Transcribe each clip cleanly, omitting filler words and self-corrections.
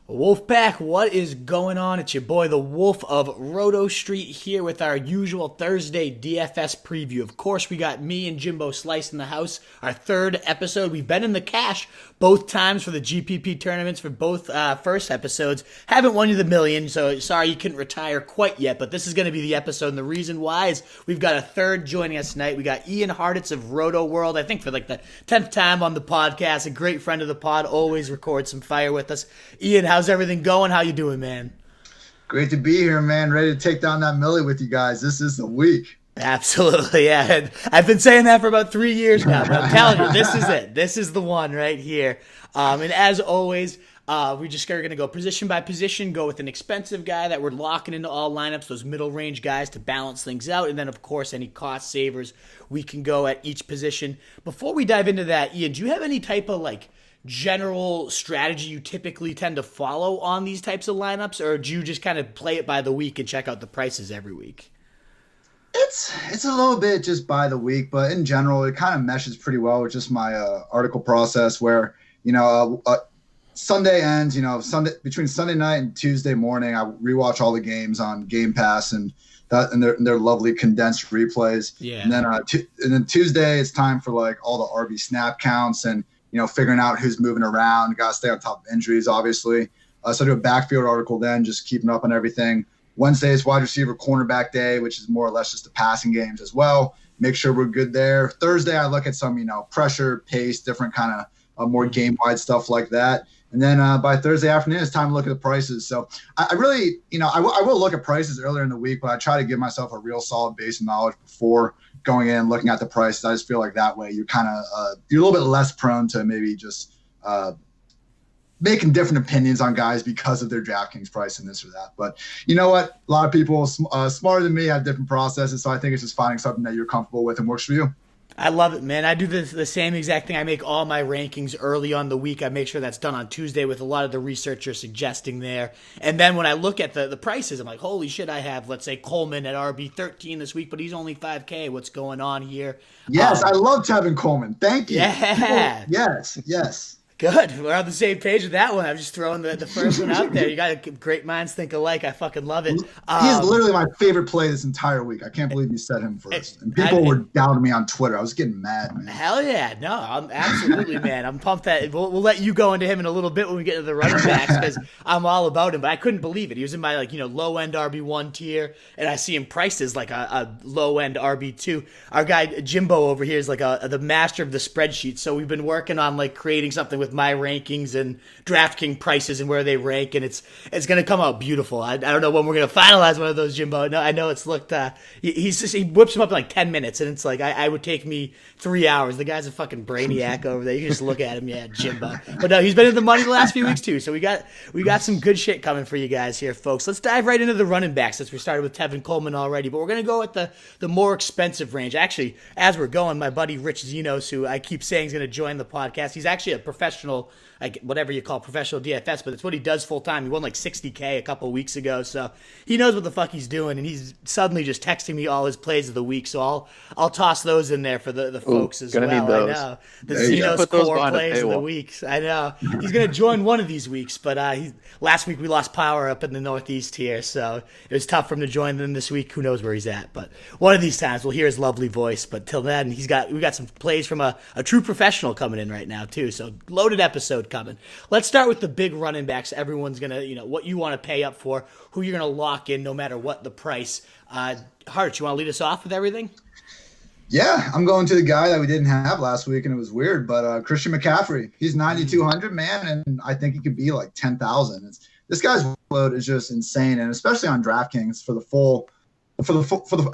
Wolfpack, what is going on? It's your boy, the Wolf of Roto Street, here with our usual Thursday DFS preview. Of course, we got me and Jimbo Slice in the house, our third episode. We've been in the cash both times for the GPP tournaments for both first episodes. Haven't won you the million, so sorry you couldn't retire quite yet, but this is going to be the episode, and the reason why is we've got a third joining us tonight. We got Ian Hartitz of RotoWorld, I think for like the 10th time on the podcast, a great friend of the pod, always records some fire with us. Ian, how's everything going? How you doing, man? Great to be here, man. Ready to take down that millie with you guys. This is the week. Absolutely, yeah. I've been saying that for about 3 years now, but I'm telling you, this is it. This is the one right here. And as always, we just are going to go position by position, go with an expensive guy that we're locking into all lineups, those middle range guys to balance things out. And then, of course, any cost savers we can go at each position. Before we dive into that, Ian, do you have any type of general strategy you typically tend to follow on these types of lineups, or do you just kind of play it by the week and check out the prices every week? It's a little bit just by the week, but in general, it kind of meshes pretty well with just my article process where, Sunday ends, between Sunday night and Tuesday morning, I rewatch all the games on Game Pass and their lovely condensed replays. Yeah. And then Tuesday, it's time for all the RB snap counts and, figuring out who's moving around. Got to stay on top of injuries, obviously. So I do a backfield article then, just keeping up on everything. Wednesday is wide receiver cornerback day, which is more or less just the passing games as well. Make sure we're good there. Thursday, I look at some, pressure, pace, different kind of more game-wide stuff like that. And then by Thursday afternoon, it's time to look at the prices. So I really, I will look at prices earlier in the week, but I try to give myself a real solid base of knowledge before going in and looking at the prices. I just feel like that way you're kind of you're a little bit less prone to maybe just making different opinions on guys because of their DraftKings price and this or that. But you know what? A lot of people smarter than me have different processes, so I think it's just finding something that you're comfortable with and works for you. I love it, man. I do the same exact thing. I make all my rankings early on the week. I make sure that's done on Tuesday with a lot of the research you're suggesting there. And then when I look at the prices, I'm like, holy shit, I have, let's say, Coleman at RB13 this week, but he's only $5K. What's going on here? Yes, I love Tevin Coleman. Thank you. Yeah. Yes. Good. We're on the same page with that one. I'm just throwing the first one out there. You got great minds think alike. I fucking love it. He's literally my favorite play this entire week. I can't believe you said him first. And people were doubting me on Twitter. I was getting mad, man. Hell yeah. No, I'm absolutely, man. I'm pumped that we'll let you go into him in a little bit when we get to the running backs because I'm all about him. But I couldn't believe it. He was in my low-end RB1 tier, and I see him priced as a low-end RB2. Our guy Jimbo over here is the master of the spreadsheet. So we've been working on creating something with my rankings and DraftKings prices and where they rank, and it's going to come out beautiful. I don't know when we're going to finalize one of those, Jimbo. No, I know it's looked. He whips them up in 10 minutes, and it's I would take me 3 hours. The guy's a fucking brainiac over there. You can just look at him, yeah, Jimbo. But no, he's been in the money the last few weeks too. So we got some good shit coming for you guys here, folks. Let's dive right into the running backs since we started with Tevin Coleman already. But we're going to go with the more expensive range. Actually, as we're going, my buddy Rich Zenos, who I keep saying is going to join the podcast, he's actually a professional, whatever you call professional DFS, but it's what he does full time. He won $60K a couple of weeks ago, so he knows what the fuck he's doing, and he's suddenly just texting me all his plays of the week. So I'll toss those in there for the folks as well. Need those. I know the Zenos core plays of the weeks. I know he's going to join one of these weeks, but last week we lost power up in the Northeast here, so it was tough for him to join them this week. Who knows where he's at? But one of these times we'll hear his lovely voice. But till then, we got some plays from a true professional coming in right now too. So loaded episode coming. Let's start with the big running backs. Everyone's gonna, what you want to pay up for, who you're gonna lock in, no matter what the price. Hart, you want to lead us off with everything? Yeah, I'm going to the guy that we didn't have last week, and it was weird, but Christian McCaffrey. He's 9,200, man, and I think he could be 10,000. This guy's load is just insane, and especially on DraftKings for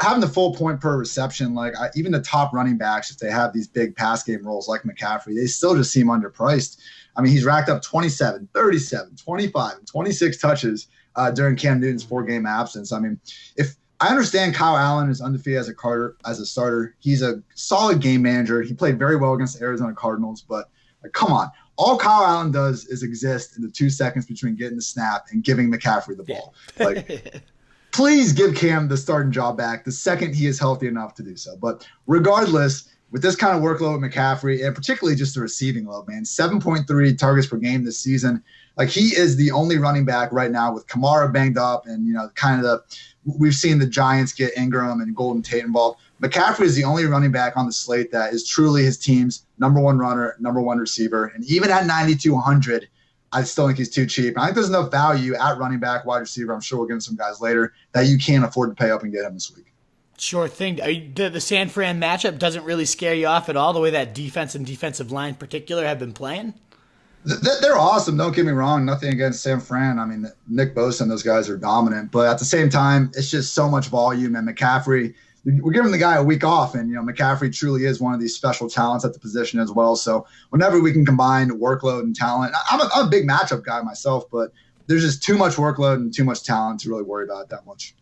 having the full point per reception. Even the top running backs, if they have these big pass game roles like McCaffrey, they still just seem underpriced. I mean, he's racked up 27, 37, 25, and 26 touches during Cam Newton's 4-game absence. I mean, if I understand Kyle Allen is undefeated as a starter, he's a solid game manager. He played very well against the Arizona Cardinals, but come on. All Kyle Allen does is exist in the 2 seconds between getting the snap and giving McCaffrey the ball. Please give Cam the starting job back the second he is healthy enough to do so. But regardless, with this kind of workload with McCaffrey, and particularly just the receiving load, man, 7.3 targets per game this season. Like, he is the only running back right now with Kamara banged up, and we've seen the Giants get Ingram and Golden Tate involved. McCaffrey is the only running back on the slate that is truly his team's number one runner, number one receiver. And even at 9,200, I still think he's too cheap. I think there's enough value at running back, wide receiver. I'm sure we'll get into some guys later that you can't afford to pay up and get him this week. Sure thing. The San Fran matchup doesn't really scare you off at all, the way that defense and defensive line in particular have been playing? They're awesome. Don't get me wrong. Nothing against San Fran. I mean, Nick Bosa and those guys are dominant. But at the same time, it's just so much volume. And McCaffrey, we're giving the guy a week off. And, McCaffrey truly is one of these special talents at the position as well. So whenever we can combine workload and talent, I'm a big matchup guy myself, but there's just too much workload and too much talent to really worry about it that much.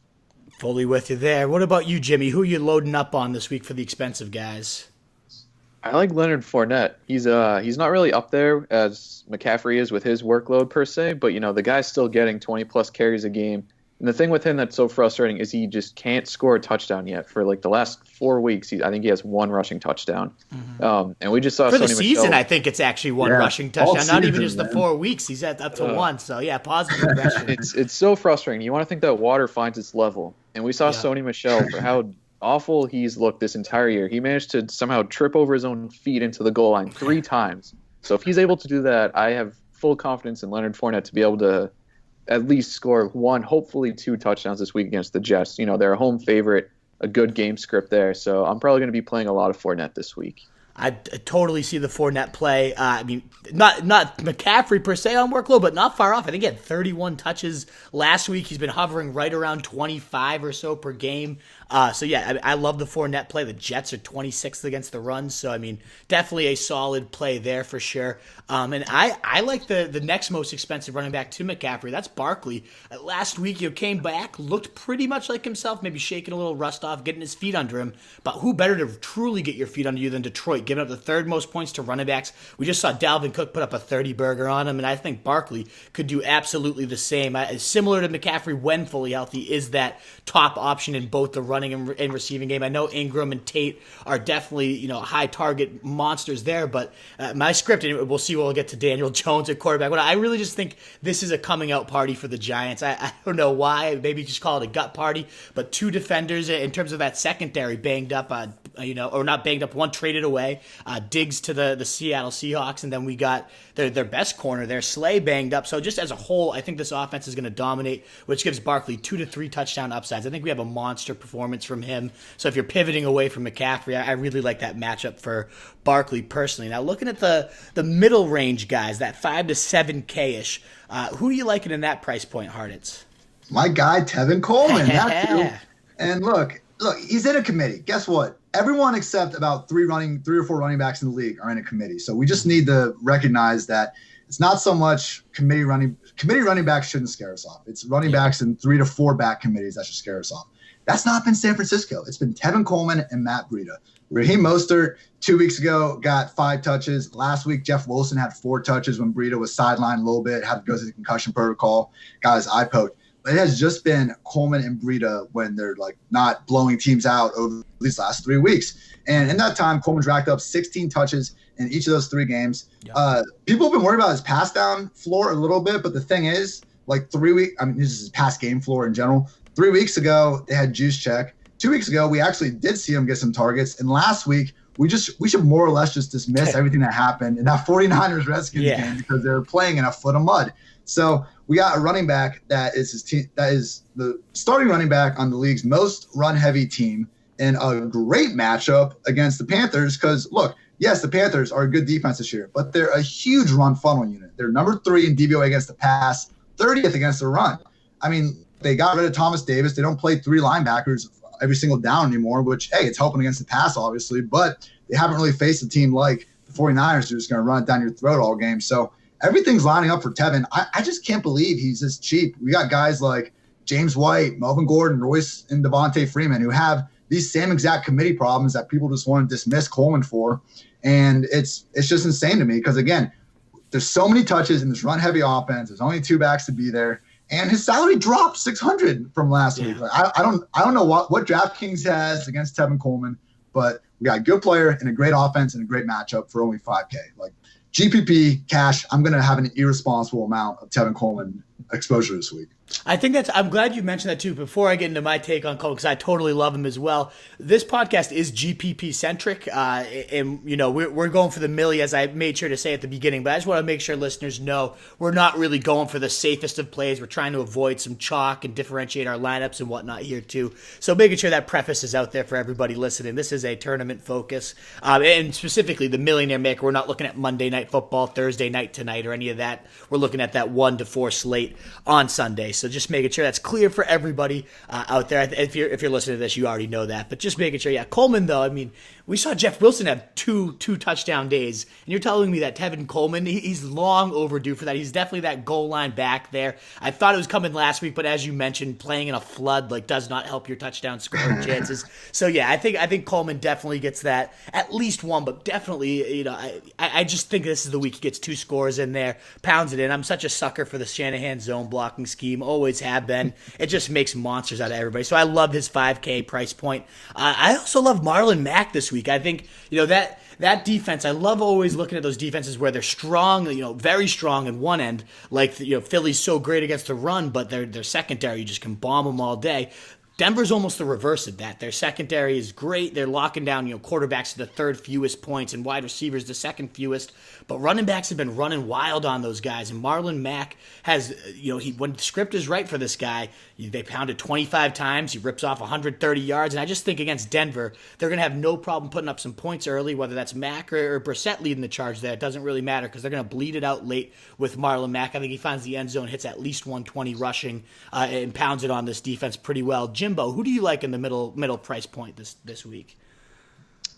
Fully with you there. What about you, Jimmy? Who are you loading up on this week for the expensive guys? I like Leonard Fournette. He's not really up there as McCaffrey is with his workload per se, but the guy's still getting 20+ carries a game. And the thing with him that's so frustrating is he just can't score a touchdown yet. For like the last 4 weeks, I think he has one rushing touchdown. Mm-hmm. And we just saw for Sony the season. Michel. I think it's actually one rushing touchdown, not even just the 4 weeks. He's at up to one. So yeah, positive progression. It's so frustrating. You want to think that water finds its level, and we saw Sony Michel for how awful he's looked this entire year. He managed to somehow trip over his own feet into the goal line 3 times. So if he's able to do that, I have full confidence in Leonard Fournette to be able to at least score 1, hopefully 2 touchdowns this week against the Jets. They're a home favorite, a good game script there. So I'm probably going to be playing a lot of Fournette this week. I totally see the Fournette play. I mean, not McCaffrey per se on workload, but not far off. I think he had 31 touches last week. He's been hovering right around 25 or so per game. So yeah, I love the Fournette play. The Jets are 26th against the run, so I mean, definitely a solid play there for sure. And I like the next most expensive running back to McCaffrey. That's Barkley. Last week, came back, looked pretty much like himself, maybe shaking a little rust off, getting his feet under him. But who better to truly get your feet under you than Detroit, giving up the 3rd most points to running backs? We just saw Dalvin Cook put up a 30-burger on him, and I think Barkley could do absolutely the same. Similar to McCaffrey when fully healthy, is that top option in both the running and receiving game. I know Ingram and Tate are definitely high target monsters there, but my script, and we'll see when we'll get to Daniel Jones at quarterback, but I really just think this is a coming out party for the Giants. I don't know why, maybe just call it a gut party, but 2 defenders in terms of that secondary banged up, or not banged up, one traded away, Diggs to the Seattle Seahawks, and then we got their best corner there, Slay, banged up. So just as a whole, I think this offense is going to dominate, which gives Barkley 2 to 3 touchdown upsides. I think we have a monster performance from him. So if you're pivoting away from McCaffrey, I really like that matchup for Barkley personally. Now looking at the middle range guys, that 5 to 7K-ish, who are you liking in that price point, Hartitz? My guy, Tevin Coleman. That too. And look, he's in a committee. Guess what? Everyone except about 3 or 4 running backs in the league are in a committee. So we just need to recognize that it's not so much committee running backs shouldn't scare us off. It's running backs in 3 to 4 back committees that should scare us off. That's not been San Francisco. It's been Tevin Coleman and Matt Breida. Raheem Mostert 2 weeks ago got 5 touches. Last week, Jeff Wilson had 4 touches when Breida was sidelined a little bit, had to go through the concussion protocol, got his eye poked. But it has just been Coleman and Breida when they're not blowing teams out over these last 3 weeks. And in that time, Coleman's racked up 16 touches in each of those 3 games. Yep. People have been worried about his pass down floor a little bit, but the thing is, 3 weeks, this is his pass game floor in general. 3 weeks ago, they had Juice Check. 2 weeks ago, we actually did see him get some targets. And last week, we should more or less just dismiss everything that happened in that 49ers Redskins game because they were playing in a foot of mud. So we got a running back that is his team, that is the starting running back on the league's most run-heavy team, and a great matchup against the Panthers because, look, yes, the Panthers are a good defense this year, but they're a huge run funnel unit. They're number 3 in DVOA against the pass, 30th against the run. I mean, they got rid of Thomas Davis. They don't play 3 linebackers every single down anymore, which, hey, it's helping against the pass, obviously, but they haven't really faced a team like the 49ers who's going to run it down your throat all game. So everything's lining up for Tevin. I just can't believe he's this cheap. We got guys like James White, Melvin Gordon, Royce, and Devontae Freeman who have these same exact committee problems that people just want to dismiss Coleman for. And it's just insane to me because, again, there's so many touches in this run-heavy offense. There's only 2 backs to be there. And his salary dropped $600 from last week. I don't know what DraftKings has against Tevin Coleman, but we got a good player and a great offense and a great matchup for only $5K. GPP cash, I'm going to have an irresponsible amount of Tevin Coleman exposure this week. I think I'm glad you mentioned that too. Before I get into my take on Cole, because I totally love him as well. This podcast is GPP centric, and we're going for the millie, as I made sure to say at the beginning. But I just want to make sure listeners know we're not really going for the safest of plays. We're trying to avoid some chalk and differentiate our lineups and whatnot here too. So making sure that preface is out there for everybody listening. This is a tournament focus, and specifically the Millionaire Maker. We're not looking at Monday Night Football, Thursday night tonight, or any of that. We're looking at that 1 to 4 slate on Sunday. So just making sure that's clear for everybody out there. If you're listening to this, you already know that. But just making sure, yeah. Coleman, though, I mean, we saw Jeff Wilson have two touchdown days, and you're telling me that Tevin Coleman, he's long overdue for that. He's definitely that goal line back there. I thought it was coming last week, but as you mentioned, playing in a flood does not help your touchdown scoring chances. So yeah, I think Coleman definitely gets that, at least one, but definitely, I just think this is the week he gets 2 scores in there, pounds it in. I'm such a sucker for the Shanahan zone blocking scheme, always have been. It just makes monsters out of everybody. So I love his 5K price point. I also love Marlon Mack this week. I think, that defense, I love always looking at those defenses where they're strong, very strong in one end. Like, Philly's so great against the run, but their secondary, you just can bomb them all day. Denver's almost the reverse of that. Their secondary is great. They're locking down, quarterbacks to the 3rd fewest points and wide receivers the 2nd fewest. But running backs have been running wild on those guys. And Marlon Mack has, when the script is right for this guy, they pounded 25 times. He rips off 130 yards. And I just think against Denver, they're going to have no problem putting up some points early, whether that's Mack or Brissett leading the charge there. It doesn't really matter because they're going to bleed it out late with Marlon Mack. I think he finds the end zone, hits at least 120 rushing, and pounds it on this defense pretty well. Jimbo, who do you like in the middle price point this week?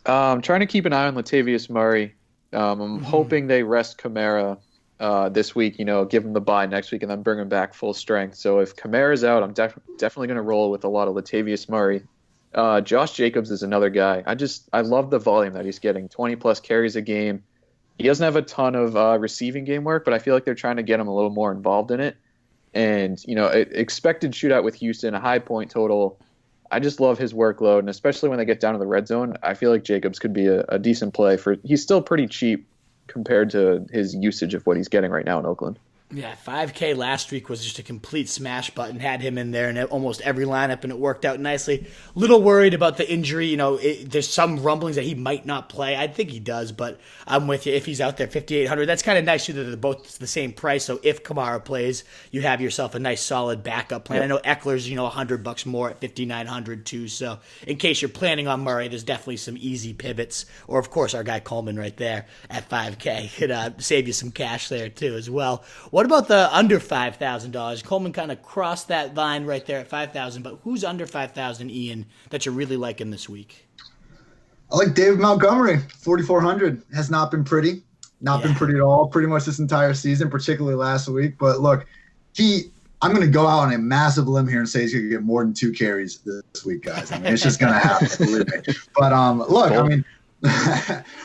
I'm trying to keep an eye on Latavius Murray. I'm hoping they rest Kamara this week, give him the bye next week and then bring him back full strength. So if Kamara's out, I'm definitely going to roll with a lot of Latavius Murray. Josh Jacobs is another guy. I love the volume that he's getting, 20-plus carries a game. He doesn't have a ton of receiving game work, but I feel like they're trying to get him a little more involved in it. And, expected shootout with Houston, a high point total. I just love his workload, and especially when they get down to the red zone, I feel like Jacobs could be a decent play. He's still pretty cheap compared to his usage of what he's getting right now in Oakland. Yeah, 5K last week was just a complete smash button. Had him in there in almost every lineup, and it worked out nicely. Little worried about the injury. There's some rumblings that he might not play. I think he does, but I'm with you. If he's out there, 5,800, that's kind of nice too that they're both the same price. So if Kamara plays, you have yourself a nice solid backup plan. Yep. I know Eckler's, $100 more at 5,900 too. So in case you're planning on Murray, there's definitely some easy pivots. Or of course, our guy Coleman right there at 5K could save you some cash there too as well. What about the under $5,000? Coleman kind of crossed that line right there at $5,000, but who's under $5,000, Ian, that you're really liking this week? I like David Montgomery, 4,400. Has not been pretty. Been pretty at all, pretty much this entire season, particularly last week. But look, I'm going to go out on a massive limb here and say he's going to get more than 2 carries this week, guys. I mean, it's just going to happen, believe me. But look, I mean,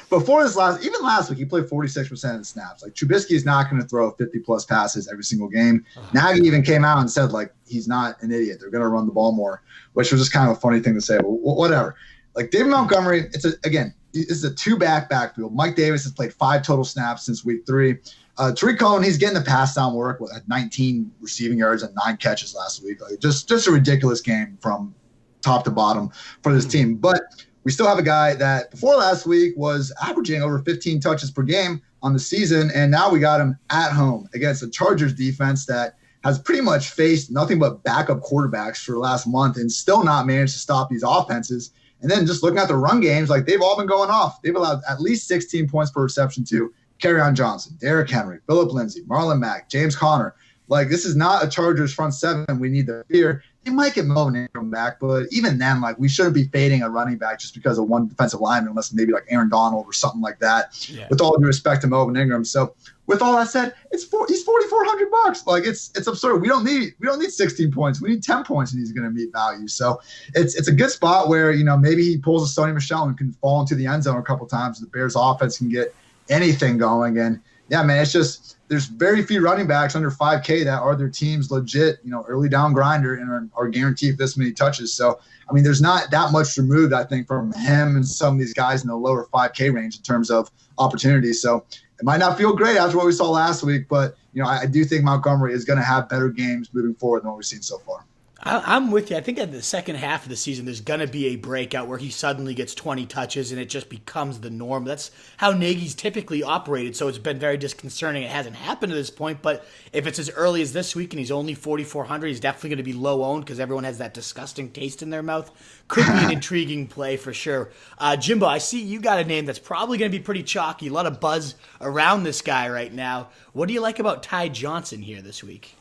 before this last week, he played 46% of the snaps. Like, Trubisky is not going to throw 50-plus passes every single game. Nagy even came out and said, like, he's not an idiot. They're going to run the ball more, which was just kind of a funny thing to say. But whatever. Like, David Montgomery, this is a 2-back backfield. Mike Davis has played 5 total snaps since week 3. Tariq Cohen, he's getting the pass down work with 19 receiving yards and 9 catches last week. Like, just a ridiculous game from top to bottom for this team. But we still have a guy that before last week was averaging over 15 touches per game on the season, and now we got him at home against a Chargers defense that has pretty much faced nothing but backup quarterbacks for the last month and still not managed to stop these offenses. And then just looking at the run games, like, they've all been going off. They've allowed at least 16 points per reception to Kerryon Johnson, Derrick Henry, Phillip Lindsay, Marlon Mack, James Conner. Like, this is not a Chargers front 7 we need to fear. They might get Melvin Ingram back, but even then, like, we shouldn't be fading a running back just because of one defensive lineman, unless maybe like Aaron Donald or something like that. Yeah. With all due respect to Melvin Ingram. So, with all that said, he's $4,400. Like, it's absurd. We don't need 16 points. We need 10 points, and he's going to meet value. So, it's a good spot where maybe he pulls a Sony Michel and can fall into the end zone a couple times. The Bears' offense can get anything going, and yeah, man, it's just there's very few running backs under 5K that are their team's legit, early down grinder and are guaranteed this many touches. So, I mean, there's not that much removed, I think, from him and some of these guys in the lower 5K range in terms of opportunities. So, It might not feel great after what we saw last week, but I do think Montgomery is going to have better games moving forward than what we've seen so far. I'm with you. I think at the second half of the season, there's going to be a breakout where he suddenly gets 20 touches and it just becomes the norm. That's how Nagy's typically operated, so it's been very disconcerting. It hasn't happened to this point, but if it's as early as this week and he's only 4,400, he's definitely going to be low owned because everyone has that disgusting taste in their mouth. Could be an intriguing play for sure. Jimbo, I see you got a name that's probably going to be pretty chalky. A lot of buzz around this guy right now. What do you like about Ty Johnson here this week?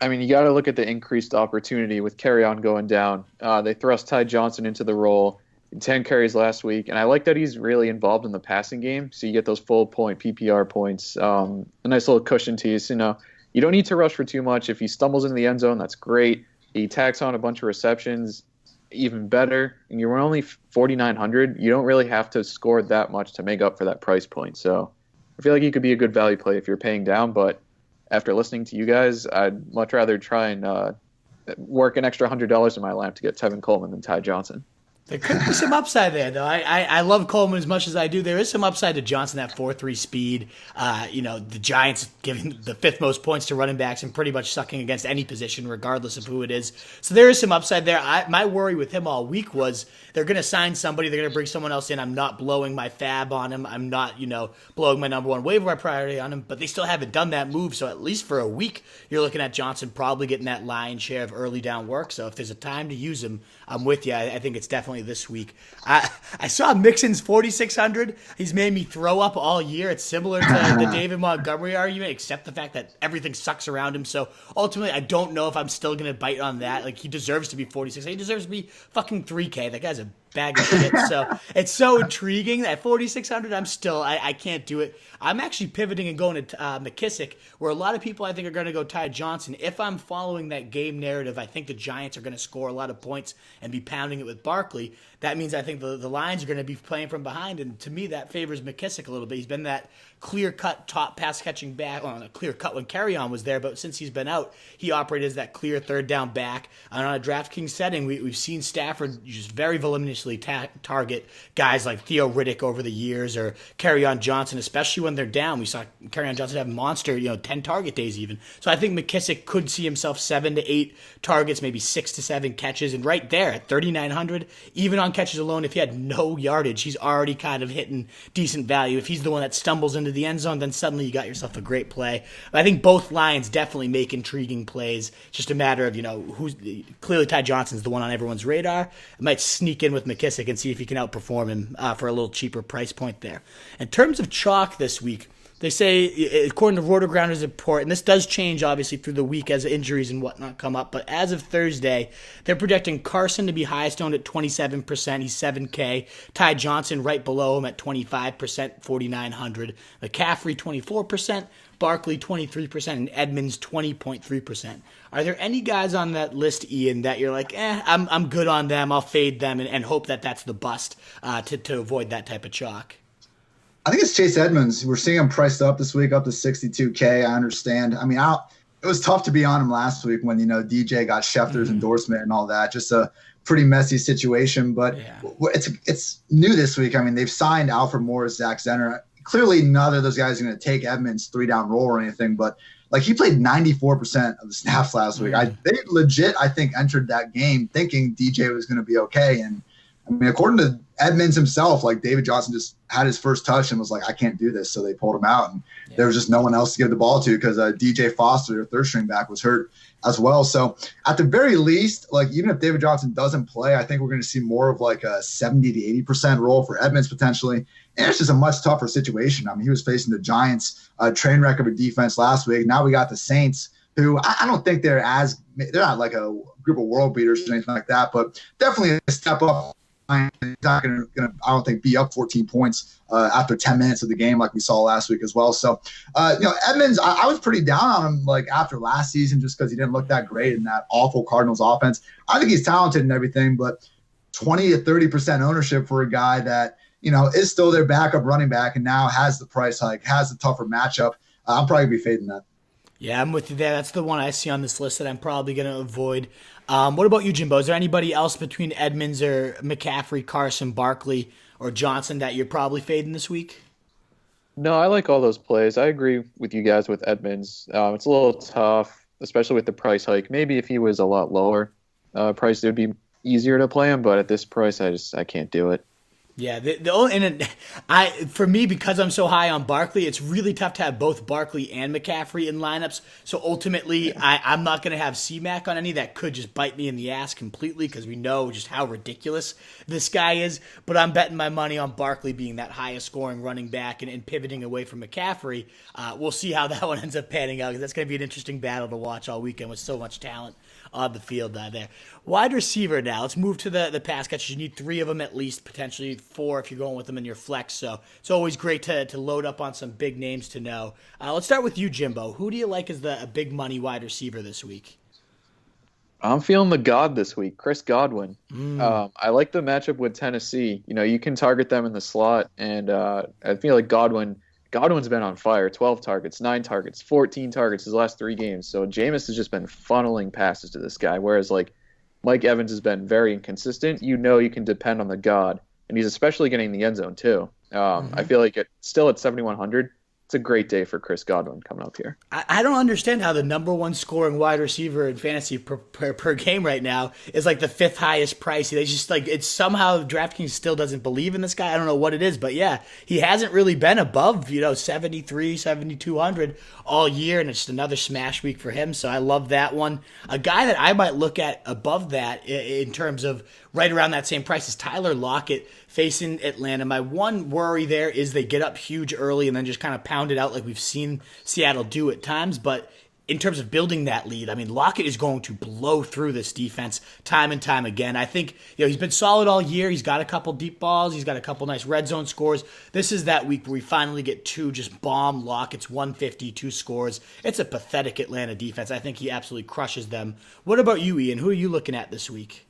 I mean, you got to look at the increased opportunity with Carry-On going down. They thrust Ty Johnson into the role in 10 carries last week, and I like that he's really involved in the passing game, so you get those full point PPR points. A nice little cushion tease. You don't need to rush for too much. If he stumbles into the end zone, that's great. He tacks on a bunch of receptions, even better. And you're only 4,900. You don't really have to score that much to make up for that price point. So I feel like he could be a good value play if you're paying down, but after listening to you guys, I'd much rather try and work an extra $100 in my lineup to get Tevin Coleman than Ty Johnson. There could be some upside there, though. I love Coleman as much as I do. There is some upside to Johnson, that 4.3 speed. The Giants giving the fifth most points to running backs and pretty much sucking against any position, regardless of who it is. So there is some upside there. My worry with him all week was they're going to sign somebody. They're going to bring someone else in. I'm not blowing my fab on him. I'm not, blowing my number one waiver priority on him. But they still haven't done that move. So at least for a week, you're looking at Johnson probably getting that lion's share of early down work. So if there's a time to use him, I'm with you. I think it's definitely this week. I saw Mixon's 4,600. He's made me throw up all year. It's similar to the David Montgomery argument, except the fact that everything sucks around him. So ultimately, I don't know if I'm still going to bite on that. Like, he deserves to be 46. He deserves to be fucking 3K. That guy's a bag of shit. So it's so intriguing. At 4,600, I can't do it. I'm actually pivoting and going to McKissick, where a lot of people I think are going to go Ty Johnson. If I'm following that game narrative, I think the Giants are going to score a lot of points and be pounding it with Barkley. That means I think the Lions are going to be playing from behind, and to me that favors McKissick a little bit. He's been that clear-cut top pass-catching back. Well, not clear-cut when Carry-On was there, but since he's been out, he operated as that clear third-down back. And on a DraftKings setting, we've seen Stafford just very voluminously target guys like Theo Riddick over the years, or Carry-On Johnson, especially when they're down. We saw Carry-On Johnson have monster, 10 target days even. So I think McKissick could see himself 7 to 8 targets, maybe 6 to 7 catches, and right there at 3,900, even on catches alone, if he had no yardage, he's already kind of hitting decent value. If he's the one that stumbles into the end zone, then suddenly you got yourself a great play. But I think both Lions definitely make intriguing plays. It's just a matter of, who's clearly Ty Johnson's the one on everyone's radar. I might sneak in with McKissick and see if he can outperform him for a little cheaper price point there. In terms of chalk this week, they say, according to RotoGrounder's report, and this does change obviously through the week as injuries and whatnot come up, but as of Thursday, they're projecting Carson to be highest owned at 27%. He's 7K. Ty Johnson right below him at 25%, 4,900. McCaffrey 24%, Barkley 23%, and Edmonds 20.3%. Are there any guys on that list, Ian, that you're like, I'm good on them, I'll fade them, and hope that that's the bust to avoid that type of chalk? I think it's Chase Edmonds. We're seeing him priced up this week, up to 62K. I understand. I mean, it was tough to be on him last week when, DJ got Schefter's endorsement and all that. Just a pretty messy situation. But it's new this week. I mean, they've signed Alfred Morris, Zach Zenner. Clearly, none of those guys are going to take Edmonds' 3-down role or anything. But, he played 94% of the snaps last week. They legit, I think, entered that game thinking DJ was going to be okay. And, I mean, according to Edmonds himself, David Johnson just had his first touch and was like, I can't do this. So they pulled him out. And there was just no one else to give the ball to because DJ Foster, their third string back, was hurt as well. So at the very least, even if David Johnson doesn't play, I think we're going to see more of a 70 to 80% role for Edmonds potentially. And it's just a much tougher situation. I mean, he was facing the Giants train wreck of a defense last week. Now we got the Saints, who I don't think they're not like a group of world beaters or anything like that, but definitely a step up. He's not going to, I don't think, be up 14 points after 10 minutes of the game like we saw last week as well. So, Edmonds, I was pretty down on him after last season just because he didn't look that great in that awful Cardinals offense. I think he's talented and everything, but 20 to 30% ownership for a guy that, is still their backup running back and now has the price hike, has the tougher matchup. I'm probably going to be fading that. Yeah, I'm with you there. That's the one I see on this list that I'm probably going to avoid. What about you, Jimbo? Is there anybody else between Edmonds or McCaffrey, Carson, Barkley, or Johnson that you're probably fading this week? No, I like all those plays. I agree with you guys with Edmonds. It's a little tough, especially with the price hike. Maybe if he was a lot lower price, it would be easier to play him. But at this price, I can't do it. Yeah, for me, because I'm so high on Barkley, it's really tough to have both Barkley and McCaffrey in lineups. So ultimately, I'm not going to have C-Mac on any. That could just bite me in the ass completely because we know just how ridiculous this guy is. But I'm betting my money on Barkley being that highest scoring running back and pivoting away from McCaffrey. We'll see how that one ends up panning out because that's going to be an interesting battle to watch all weekend with so much talent on the field there. Wide receiver now. Let's move to the pass catchers. You need 3 of them at least, potentially 4 if you're going with them in your flex. So it's always great to load up on some big names to know. Let's start with you, Jimbo. Who do you like as the big money wide receiver this week? I'm feeling the God this week, Chris Godwin. I like the matchup with Tennessee. You can target them in the slot, and I feel like Godwin's been on fire. 12 targets, 9 targets, 14 targets his last 3 games. So Jameis has just been funneling passes to this guy, whereas like Mike Evans has been very inconsistent. You can depend on the God, and he's especially getting the end zone too. I feel like still at 7,100, it's a great day for Chris Godwin coming up here. I don't understand how the number 1 scoring wide receiver in fantasy per game right now is like the 5th highest price. They just it's somehow DraftKings still doesn't believe in this guy. I don't know what it is, but yeah, he hasn't really been above 73, 7,200 all year, and it's just another smash week for him. So I love that one. A guy that I might look at above that in terms of right around that same price is Tyler Lockett facing Atlanta. My one worry there is they get up huge early and then just kind of pound it out like we've seen Seattle do at times. But in terms of building that lead, I mean, Lockett is going to blow through this defense time and time again. I think he's been solid all year. He's got a couple deep balls. He's got a couple nice red zone scores. This is that week where we finally get 2 just bomb Lockett's 150, 2 scores. It's a pathetic Atlanta defense. I think he absolutely crushes them. What about you, Ian? Who are you looking at this week?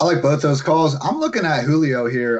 I like both those calls. I'm looking at Julio here.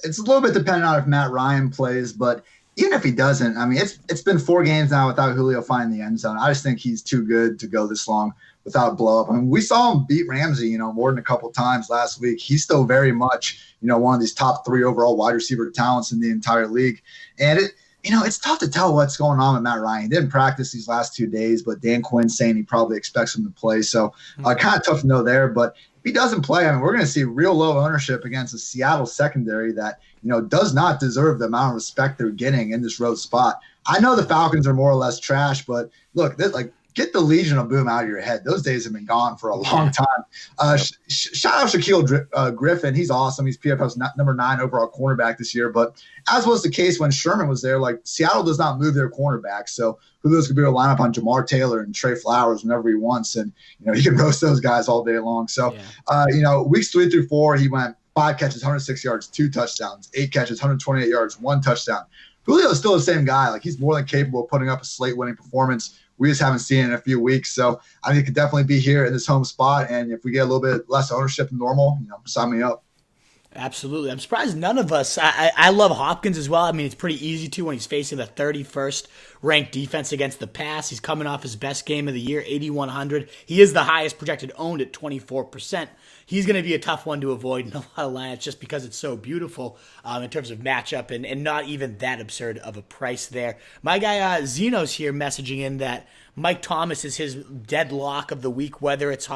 It's a little bit dependent on if Matt Ryan plays, but even if he doesn't, I mean, it's been 4 games now without Julio finding the end zone. I just think he's too good to go this long without blow up. I mean, we saw him beat Ramsey, more than a couple times last week. He's still very much, one of these top 3 overall wide receiver talents in the entire league. And it's tough to tell what's going on with Matt Ryan. He didn't practice these last 2 days, but Dan Quinn's saying he probably expects him to play. So kind of tough to know there. But if he doesn't play, I mean, we're going to see real low ownership against a Seattle secondary that, does not deserve the amount of respect they're getting in this road spot. I know the Falcons are more or less trash, but look, get the Legion of Boom out of your head. Those days have been gone for a long time. Shout out Shaquille Griffin. He's awesome. He's PFF's number 9 overall cornerback this year. But as was the case when Sherman was there, Seattle does not move their cornerbacks. So Julio's going to be able to line up on Jamar Taylor and Trey Flowers whenever he wants. And, he can roast those guys all day long. So, weeks 3 through 4, he went 5 catches, 106 yards, 2 touchdowns, 8 catches, 128 yards, 1 touchdown. Julio's still the same guy. He's more than capable of putting up a slate-winning performance. We just haven't seen it in a few weeks. So I think it could definitely be here in this home spot. And if we get a little bit less ownership than normal, sign me up. Absolutely. I'm surprised none of us. I love Hopkins as well. I mean, it's pretty easy to when he's facing the 31st ranked defense against the pass. He's coming off his best game of the year, 8,100. He is the highest projected owned at 24%. He's going to be a tough one to avoid in a lot of lineups just because it's so beautiful in terms of matchup and not even that absurd of a price there. My guy Zeno's here messaging in that Mike Thomas is his deadlock of the week, whether it's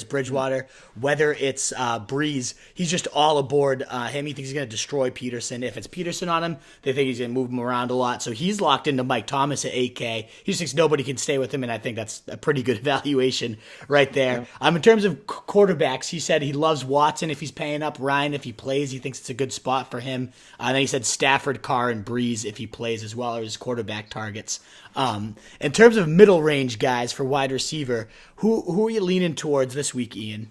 Bridgewater, whether it's Breeze. He's just all aboard him. He thinks he's going to destroy Peterson. If it's Peterson on him, they think he's going to move him around a lot. So he's locked into Mike Thomas at 8K. He just thinks nobody can stay with him, and I think that's a pretty good valuation right there. Yeah. In terms of quarterbacks, he said he loves Watson if he's paying up. Ryan, if he plays, he thinks it's a good spot for him. And then he said Stafford, Carr, and Breeze if he plays as well, or his quarterback targets. In terms of middle range guys for wide receiver, who are you leaning towards this week, Ian?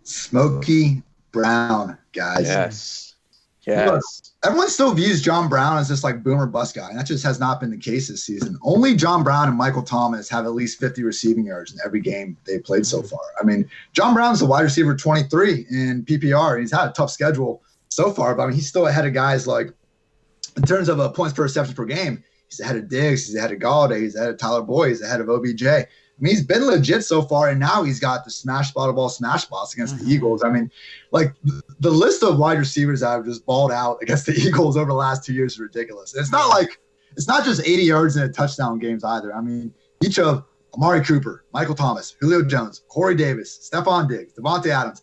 Smokey Brown, guys. Yes. Look, everyone still views John Brown as this boomer bust guy, and that just has not been the case this season. Only John Brown and Michael Thomas have at least 50 receiving yards in every game they've played so far. I mean, John Brown's the wide receiver 23 in PPR, and he's had a tough schedule so far, but he's still ahead of guys in terms of points per reception per game. He's ahead of Diggs. He's ahead of Galladay. He's ahead of Tyler Boyd. He's ahead of OBJ. mean, he's been legit so far, and now he's got the smash spot of all smash spots against the Eagles. I mean, like the list of wide receivers that have just balled out against the Eagles over the last 2 years is ridiculous. And it's not just 80 yards and a touchdown games either. I mean, each of Amari Cooper, Michael Thomas, Julio Jones, Corey Davis, Stephon Diggs, Devontae Adams,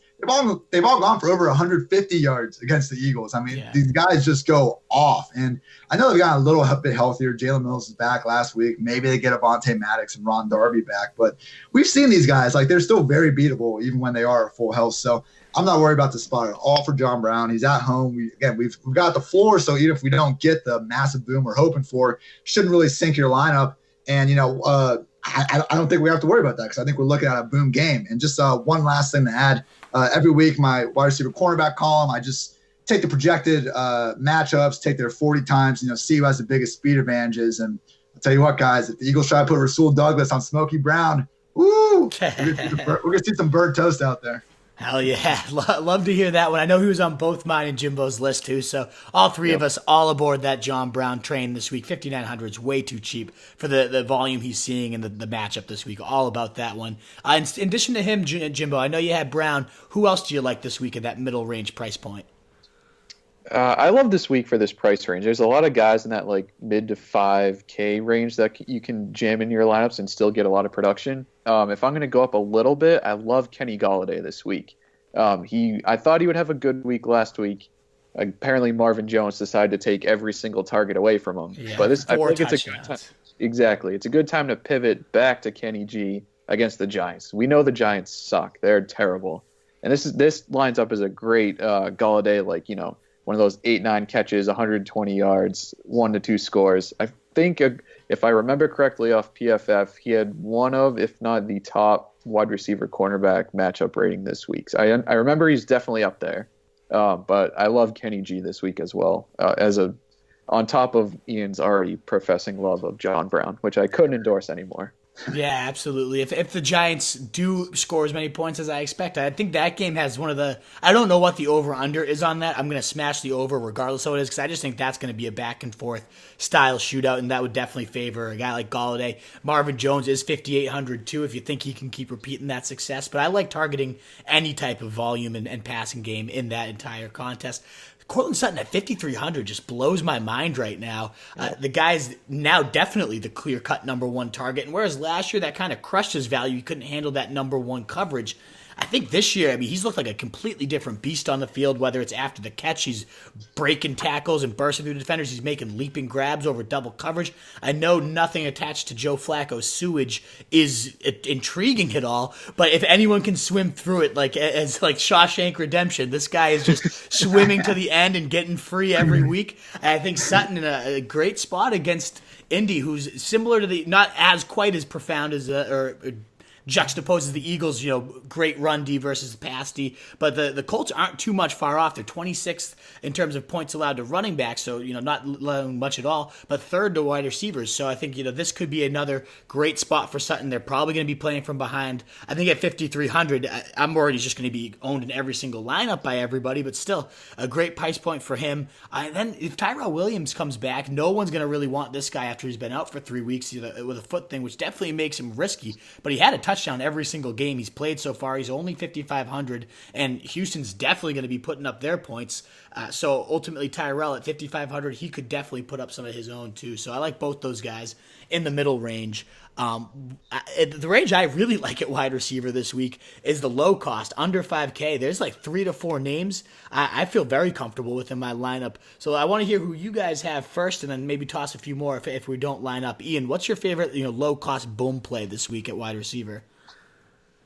they've all gone for over 150 yards against the Eagles. I mean, these guys just go off. And I know they've gotten a little bit healthier. Jalen Mills is back last week. Maybe they get Avonte Maddox and Ron Darby back. But we've seen these guys. Like, they're still very beatable even when they are at full health. So I'm not worried about the spot at all for John Brown. He's at home. We've got the floor. So even if we don't get the massive boom we're hoping for, shouldn't really sink your lineup. And, I don't think we have to worry about that because I think we're looking at a boom game. And just one last thing to add. Every week, my wide receiver cornerback column, I just take the projected matchups, take their 40 times, see who has the biggest speed advantages. And I'll tell you what, guys, if the Eagles try to put Rasul Douglas on Smokey Brown, we're going to see some bird toast out there. Hell yeah. Love to hear that one. I know he was on both mine and Jimbo's list too. So all three of us all aboard that John Brown train this week. 5,900 is way too cheap for the volume he's seeing and the matchup this week. All about that one. In addition to him, Jimbo, I know you had Brown. Who else do you like this week at that middle range price point? I love this week for this price range. There's a lot of guys in that like mid to 5K range that you can jam in your lineups and still get a lot of production. If I'm going to go up a little bit, I love Kenny Golladay this week. I thought he would have a good week last week. Apparently Marvin Jones decided to take every single target away from him. Yeah, but I think it's a good time. Exactly. It's a good time to pivot back to Kenny G against the Giants. We know the Giants suck. They're terrible. And this lines up as a great Golladay, one of those 8-9 catches, 120 yards, 1 to 2 scores. I think if I remember correctly off PFF, he had one of, if not the top wide receiver cornerback matchup rating this week. So I remember he's definitely up there. But I love Kenny G this week as well, on top of Ian's already professing love of John Brown, which I couldn't endorse anymore. Yeah, absolutely. If the Giants do score as many points as I expect, I think that game has one of the – I don't know what the over-under is on that. I'm going to smash the over regardless of what it is because I just think that's going to be a back-and-forth style shootout, and that would definitely favor a guy like Golladay. Marvin Jones is 5,800 too if you think he can keep repeating that success, but I like targeting any type of volume and passing game in that entire contest. Courtland Sutton at 5,300 just blows my mind right now. The guy's now definitely the clear-cut number one target, and whereas last year that kind of crushed his value, he couldn't handle that number one coverage. I think this year, he's looked like a completely different beast on the field, whether it's after the catch, he's breaking tackles and bursting through defenders, he's making leaping grabs over double coverage. I know nothing attached to Joe Flacco's sewage is intriguing at all, but if anyone can swim through it as Shawshank Redemption, this guy is just swimming to the end and getting free every week. And I think Sutton in a great spot against Indy, who's similar to not as quite as profound as juxtaposes the Eagles, great run D versus pass D, but the Colts aren't too much far off. They're 26th in terms of points allowed to running backs, so not allowing much at all, but third to wide receivers. So I think this could be another great spot for Sutton. They're probably going to be playing from behind. I think at 5,300, I'm already just going to be owned in every single lineup by everybody, but still a great price point for him. And then if Tyrell Williams comes back, no one's going to really want this guy after he's been out for 3 weeks with a foot thing, which definitely makes him risky. But he had a touchdown every single game he's played so far. He's only 5,500, and Houston's definitely going to be putting up their points. So ultimately, Tyrell at 5,500, he could definitely put up some of his own too. So I like both those guys in the middle range. The range I really like at wide receiver this week is the low cost, under 5K. There's 3 to 4 names I feel very comfortable with in my lineup. So I want to hear who you guys have first, and then maybe toss a few more if we don't line up. Ian, what's your favorite low cost boom play this week at wide receiver?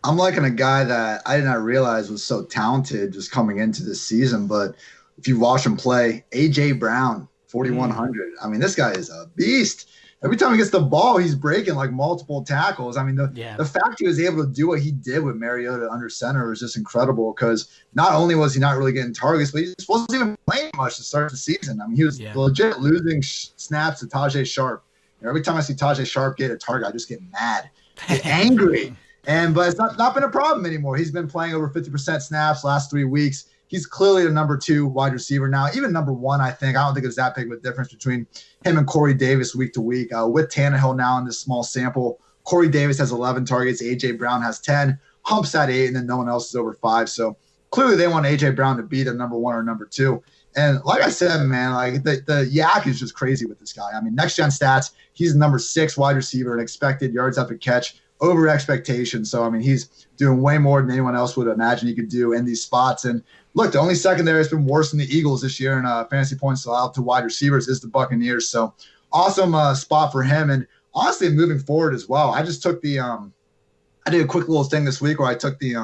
I'm liking a guy that I did not realize was so talented just coming into this season, but if you watch him play, A.J. Brown, 4,100. This guy is a beast. Every time he gets the ball, he's breaking multiple tackles. The fact he was able to do what he did with Mariota under center was just incredible because not only was he not really getting targets, but he just wasn't even playing much to start the season. He was legit losing snaps to Tajay Sharp. Every time I see Tajay Sharp get a target, I just get mad, get angry. But it's not been a problem anymore. He's been playing over 50% snaps last 3 weeks. He's clearly the number 2 wide receiver now, even number 1, I think. I don't think there's that big of a difference between him and Corey Davis week to week. With Tannehill now in this small sample, Corey Davis has 11 targets. A.J. Brown has 10. Hump's at 8, and then no one else is over 5. So clearly they want A.J. Brown to be their number 1 or number 2. And like I said, man, like the yak is just crazy with this guy. I mean, next gen stats, he's number 6 wide receiver and expected yards after catch over expectation. So, I mean, he's doing way more than anyone else would imagine he could do in these spots. And look, the only secondary that's been worse than the Eagles this year in fantasy points allowed to wide receivers is the Buccaneers. So awesome spot for him. And honestly, moving forward as well, I just took the I did a quick little thing this week where I took the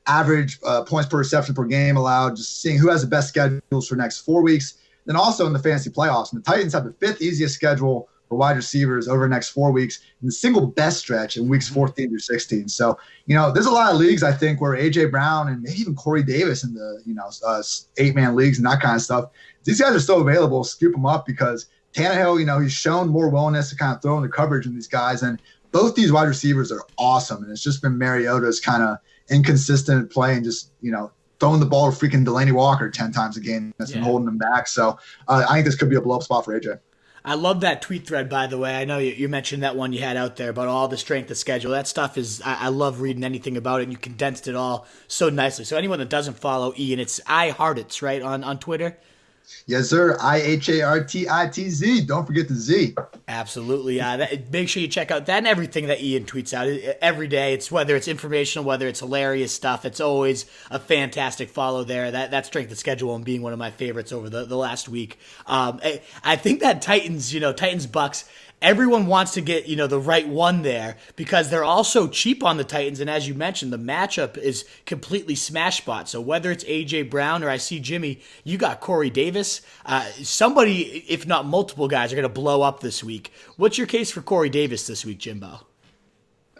average points per reception per game allowed, just seeing who has the best schedules for the next 4 weeks. Then also in the fantasy playoffs, and the Titans have the 5th easiest schedule for wide receivers over the next 4 weeks, and the single best stretch in weeks 14 through 16. So, there's a lot of leagues, I think, where A.J. Brown and maybe even Corey Davis in the, 8-man leagues and that kind of stuff, these guys are still available. Scoop them up because Tannehill, he's shown more willingness to kind of throw in the coverage in these guys. And both these wide receivers are awesome. And it's just been Mariota's kind of inconsistent play and just, throwing the ball to freaking Delaney Walker 10 times a game that's been holding him back. So I think this could be a blow-up spot for AJ. I love that tweet thread, by the way. I know you mentioned that one you had out there about all the strength of schedule. That stuff is, I love reading anything about it, and you condensed it all so nicely. So anyone that doesn't follow Ian, it's Hartitz, right, on Twitter? Yes, sir. IHARTITZ. Don't forget the Z. Absolutely. Make sure you check out that and everything that Ian tweets out every day. It's whether it's informational, whether it's hilarious stuff. It's always a fantastic follow there. That strength of schedule and being one of my favorites over the last week. I think that Titans Bucks. Everyone wants to get, the right one there because they're all so cheap on the Titans. And as you mentioned, the matchup is completely smash spot. So whether it's A.J. Brown or I see Jimmy, you got Corey Davis. Somebody, if not multiple guys, are going to blow up this week. What's your case for Corey Davis this week, Jimbo?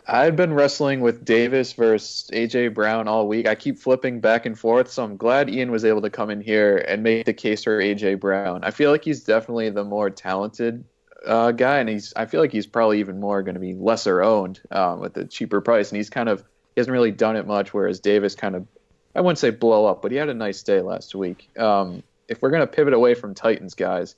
I've been wrestling with Davis versus A.J. Brown all week. I keep flipping back and forth, so I'm glad Ian was able to come in here and make the case for A.J. Brown. I feel like he's definitely the more talented guy, and I feel like he's probably even more going to be lesser owned with the cheaper price, and he hasn't really done it much, whereas Davis kind of, I wouldn't say blow up, but he had a nice day last week. If we're going to pivot away from Titans guys,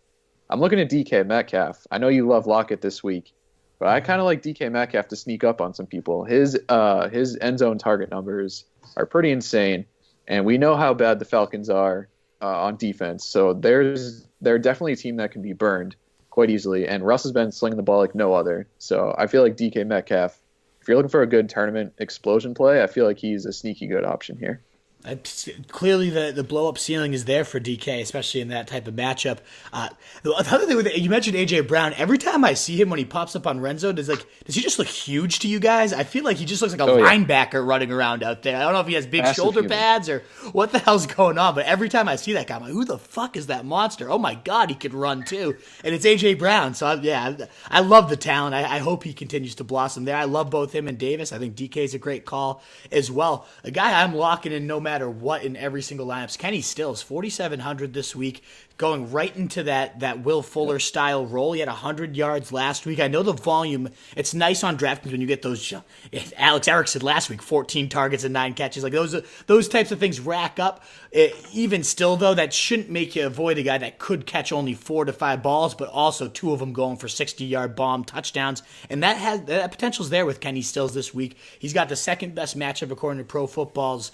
I'm looking at DK Metcalf. I know you love Lockett this week, but I kind of like DK Metcalf to sneak up on some people. His end zone target numbers are pretty insane, and we know how bad the Falcons are on defense, so they're definitely a team that can be burned quite easily, and Russ has been slinging the ball like no other. So I feel like DK Metcalf, if you're looking for a good tournament explosion play, I feel like he's a sneaky good option here. Clearly, the blow-up ceiling is there for DK, especially in that type of matchup. The other thing with you mentioned A.J. Brown. Every time I see him when he pops up on Renzo, does he just look huge to you guys? I feel like he just looks like a linebacker running around out there. I don't know if he has big shoulder pads or what the hell's going on, but every time I see that guy, I'm like, who the fuck is that monster? Oh my God, he can run too. And it's A.J. Brown. So I love the talent. I hope he continues to blossom there. I love both him and Davis. I think DK is a great call as well. A guy I'm locking in no matter what in every single lineup. Kenny Stills, 4,700 this week, going right into that Will Fuller style role. He had 100 yards last week. I know the volume, it's nice on DraftKings when you get those. Alex Erickson last week, 14 targets and 9 catches. Like those types of things rack up. Even still, though, that shouldn't make you avoid a guy that could catch only 4 to 5 balls, but also 2 of them going for 60-yard bomb touchdowns. And that potential's there with Kenny Stills this week. He's got the second best matchup according to Pro Football's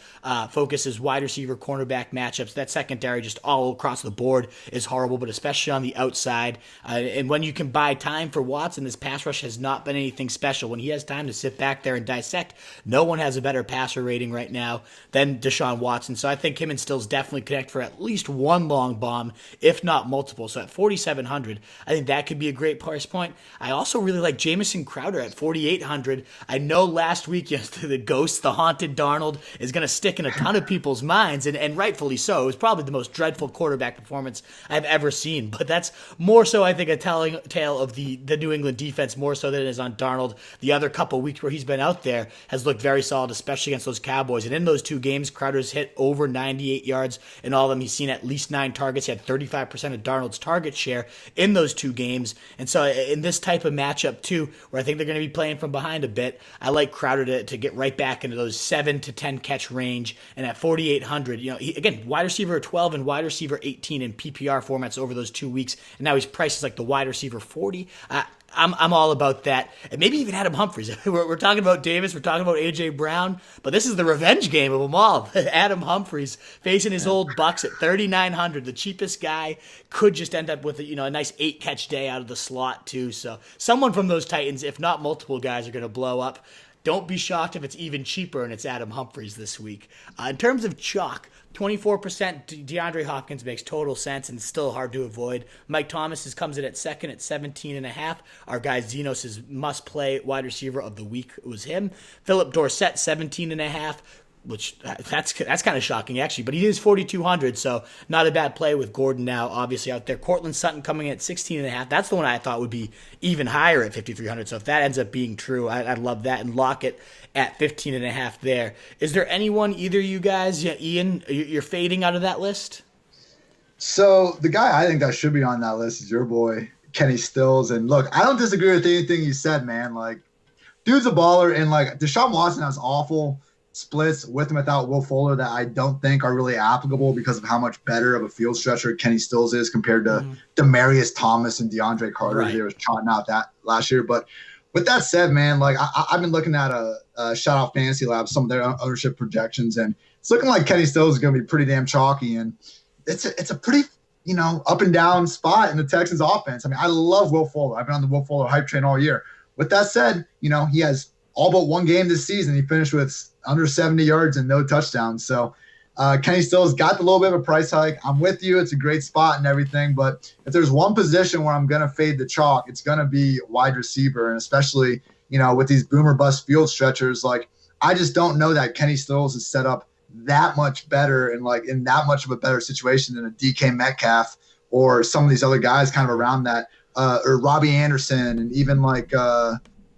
Focus's wide receiver cornerback matchups. That secondary just all across the board is horrible, but especially on the outside. And when you can buy time for Watson, this pass rush has not been anything special. When he has time to sit back there and dissect, no one has a better passer rating right now than Deshaun Watson. So I think him and Stills definitely connect for at least one long bomb, if not multiple. So at 4,700, I think that could be a great price point. I also really like Jamison Crowder at 4,800. I know last week the ghost, the haunted Darnold, is going to stick in a ton of people's minds, and rightfully so. It was probably the most dreadful quarterback performance I've ever seen, but that's more so, I think, a telling tale of the New England defense more so than it is on Darnold. The other couple weeks where he's been out there has looked very solid, especially against those Cowboys. And in those 2 games, Crowder's hit over 98 yards. In all of them, he's seen at least 9 targets. He had 35% of Darnold's target share in those 2 games. And so in this type of matchup, too, where I think they're going to be playing from behind a bit, I like Crowder to get right back into those 7 to 10 catch range. And at 4,800, again, wide receiver 12 and wide receiver 18 in PPR formats over those 2 weeks. And now he's priced as like the wide receiver 40. I'm all about that. And maybe even Adam Humphries. We're talking about Davis. We're talking about A.J. Brown. But this is the revenge game of them all. Adam Humphries facing his old Bucks at 3,900. The cheapest guy could just end up with a nice 8-catch day out of the slot, too. So someone from those Titans, if not multiple guys, are going to blow up. Don't be shocked if it's even cheaper and it's Adam Humphries this week. In terms of chalk, 24% DeAndre Hopkins makes total sense and still hard to avoid. Mike Thomas comes in at second at 17.5. Our guy Zenos' must-play wide receiver of the week was him. Philip Dorsett, 17.5. Which that's kind of shocking, actually. But he is 4,200, so not a bad play with Gordon now, obviously, out there. Cortland Sutton coming in at 16.5. That's the one I thought would be even higher at 5,300. So if that ends up being true, I'd love that. And Lockett at 15.5 there. Is there anyone, either you guys, Ian, you're fading out of that list? So the guy I think that should be on that list is your boy, Kenny Stills. And look, I don't disagree with anything you said, man. Like, dude's a baller. And, like, Deshaun Watson has awful splits with and without Will Fuller that I don't think are really applicable because of how much better of a field stretcher Kenny Stills is compared to Demaryius Thomas and DeAndre Carter. Right. They were trotting out that last year. But with that said, man, like I've been looking at a Shout Out Fantasy Lab, some of their ownership projections, and it's looking like Kenny Stills is going to be pretty damn chalky. And it's a pretty, up and down spot in the Texans offense. I mean, I love Will Fuller. I've been on the Will Fuller hype train all year. With that said, he has all but one game this season. He finished with under 70 yards and no touchdowns. So Kenny Stills got the little bit of a price hike. I'm with you. It's a great spot and everything. But if there's one position where I'm going to fade the chalk, it's going to be wide receiver. And especially, with these boomer bust field stretchers, like I just don't know that Kenny Stills is set up that much better and like in that much of a better situation than a DK Metcalf or some of these other guys kind of around that, or Robbie Anderson and even like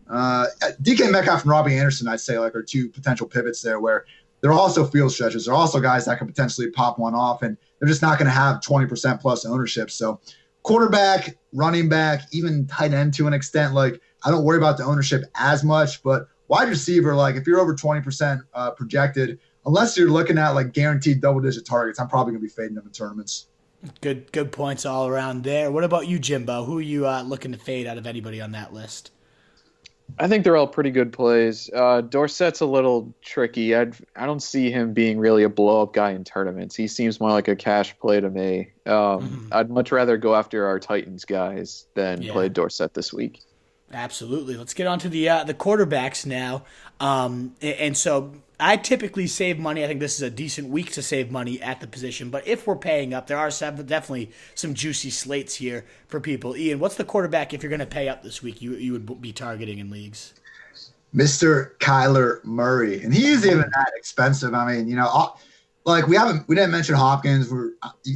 DK Metcalf and Robbie Anderson, I'd say, like, are two potential pivots there where they're also field stretchers. They're also guys that can potentially pop one off, and they're just not going to have 20% plus ownership. So quarterback, running back, even tight end to an extent, like, I don't worry about the ownership as much. But wide receiver, like, if you're over 20% projected, unless you're looking at, like, guaranteed double-digit targets, I'm probably going to be fading them in tournaments. Good points all around there. What about you, Jimbo? Who are you looking to fade out of anybody on that list? I think they're all pretty good plays. Dorsett's a little tricky. I don't see him being really a blow-up guy in tournaments. He seems more like a cash play to me. I'd much rather go after our Titans guys than play Dorsett this week. Absolutely. Let's get on to the quarterbacks now. And so I typically save money. I think this is a decent week to save money at the position. But if we're paying up, there are definitely some juicy slates here for people. Ian, what's the quarterback, if you're going to pay up this week, you would be targeting in leagues? Mr. Kyler Murray. And he is even that expensive. I mean, like we didn't mention Hopkins.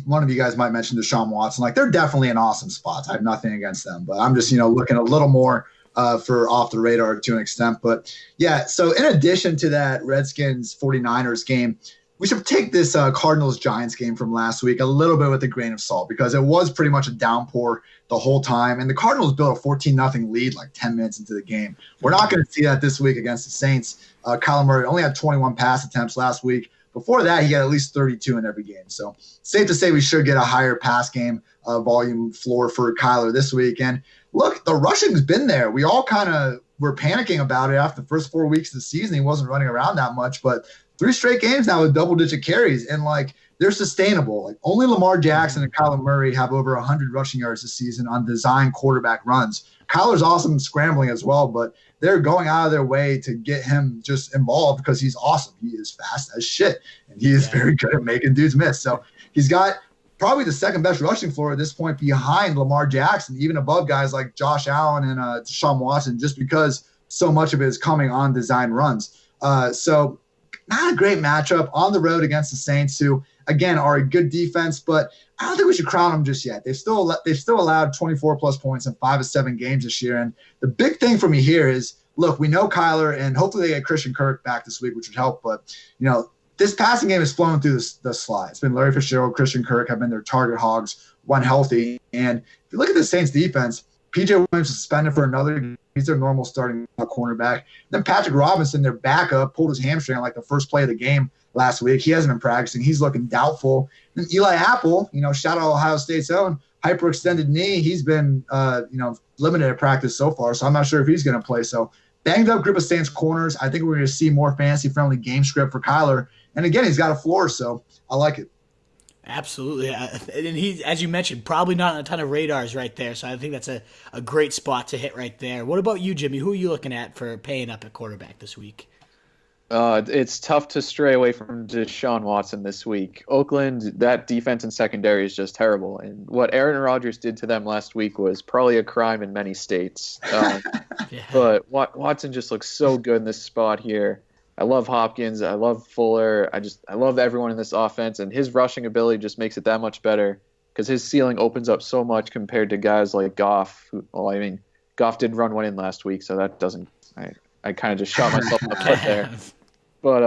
One of you guys might mention Deshaun Watson. Like, they're definitely in awesome spots. I have nothing against them, but I'm just, looking a little more for off the radar to an extent. But yeah, so in addition to that Redskins 49ers game, we should take this Cardinals Giants game from last week a little bit with a grain of salt, because it was pretty much a downpour the whole time. And the Cardinals built a 14-0 lead like 10 minutes into the game. We're not going to see that this week against the Saints. Kyler Murray only had 21 pass attempts last week. Before that, he had at least 32 in every game. So safe to say we should get a higher pass game volume floor for Kyler this week. And look, the rushing's been there. We all kind of were panicking about it after the first 4 weeks of the season. He wasn't running around that much, but 3 straight games now with double-digit carries, and like they're sustainable. Like, only Lamar Jackson and Kyler Murray have over 100 rushing yards this season on design quarterback runs. Kyler's awesome scrambling as well, but they're going out of their way to get him just involved because he's awesome. He is fast as shit, and he is very good at making dudes miss. So he's got probably the second best rushing floor at this point behind Lamar Jackson, even above guys like Josh Allen and Deshaun Watson, just because so much of it is coming on design runs. So not a great matchup on the road against the Saints, who, again, are a good defense, but I don't think we should crown them just yet. They've still allowed 24-plus points in 5 of 7 games this year. And the big thing for me here is, look, we know Kyler, and hopefully they get Christian Kirk back this week, which would help. But, this passing game is flowing through the slide. It's been Larry Fitzgerald, Christian Kirk have been their target hogs when healthy. And if you look at the Saints defense, P.J. Williams suspended for another game. He's their normal starting cornerback. Then Patrick Robinson, their backup, pulled his hamstring on like the first play of the game last week. He hasn't been practicing. He's looking doubtful. And Eli Apple, shout out Ohio State's own, hyperextended knee. He's been, limited at practice so far, so I'm not sure if he's going to play. So banged up group of Saints corners. I think we're going to see more fantasy-friendly game script for Kyler. And again, he's got a floor, so I like it. Absolutely. And he, as you mentioned, probably not on a ton of radars right there. So I think that's a great spot to hit right there. What about you, Jimmy? Who are you looking at for paying up at quarterback this week? It's tough to stray away from Deshaun Watson this week. Oakland, that defense and secondary is just terrible. And what Aaron Rodgers did to them last week was probably a crime in many states. Yeah. But Watson just looks so good in this spot here. I love Hopkins. I love Fuller. I love everyone in this offense. And his rushing ability just makes it that much better because his ceiling opens up so much compared to guys like Goff. Goff did run one in last week, so that doesn't – I kind of just shot myself in the foot there. But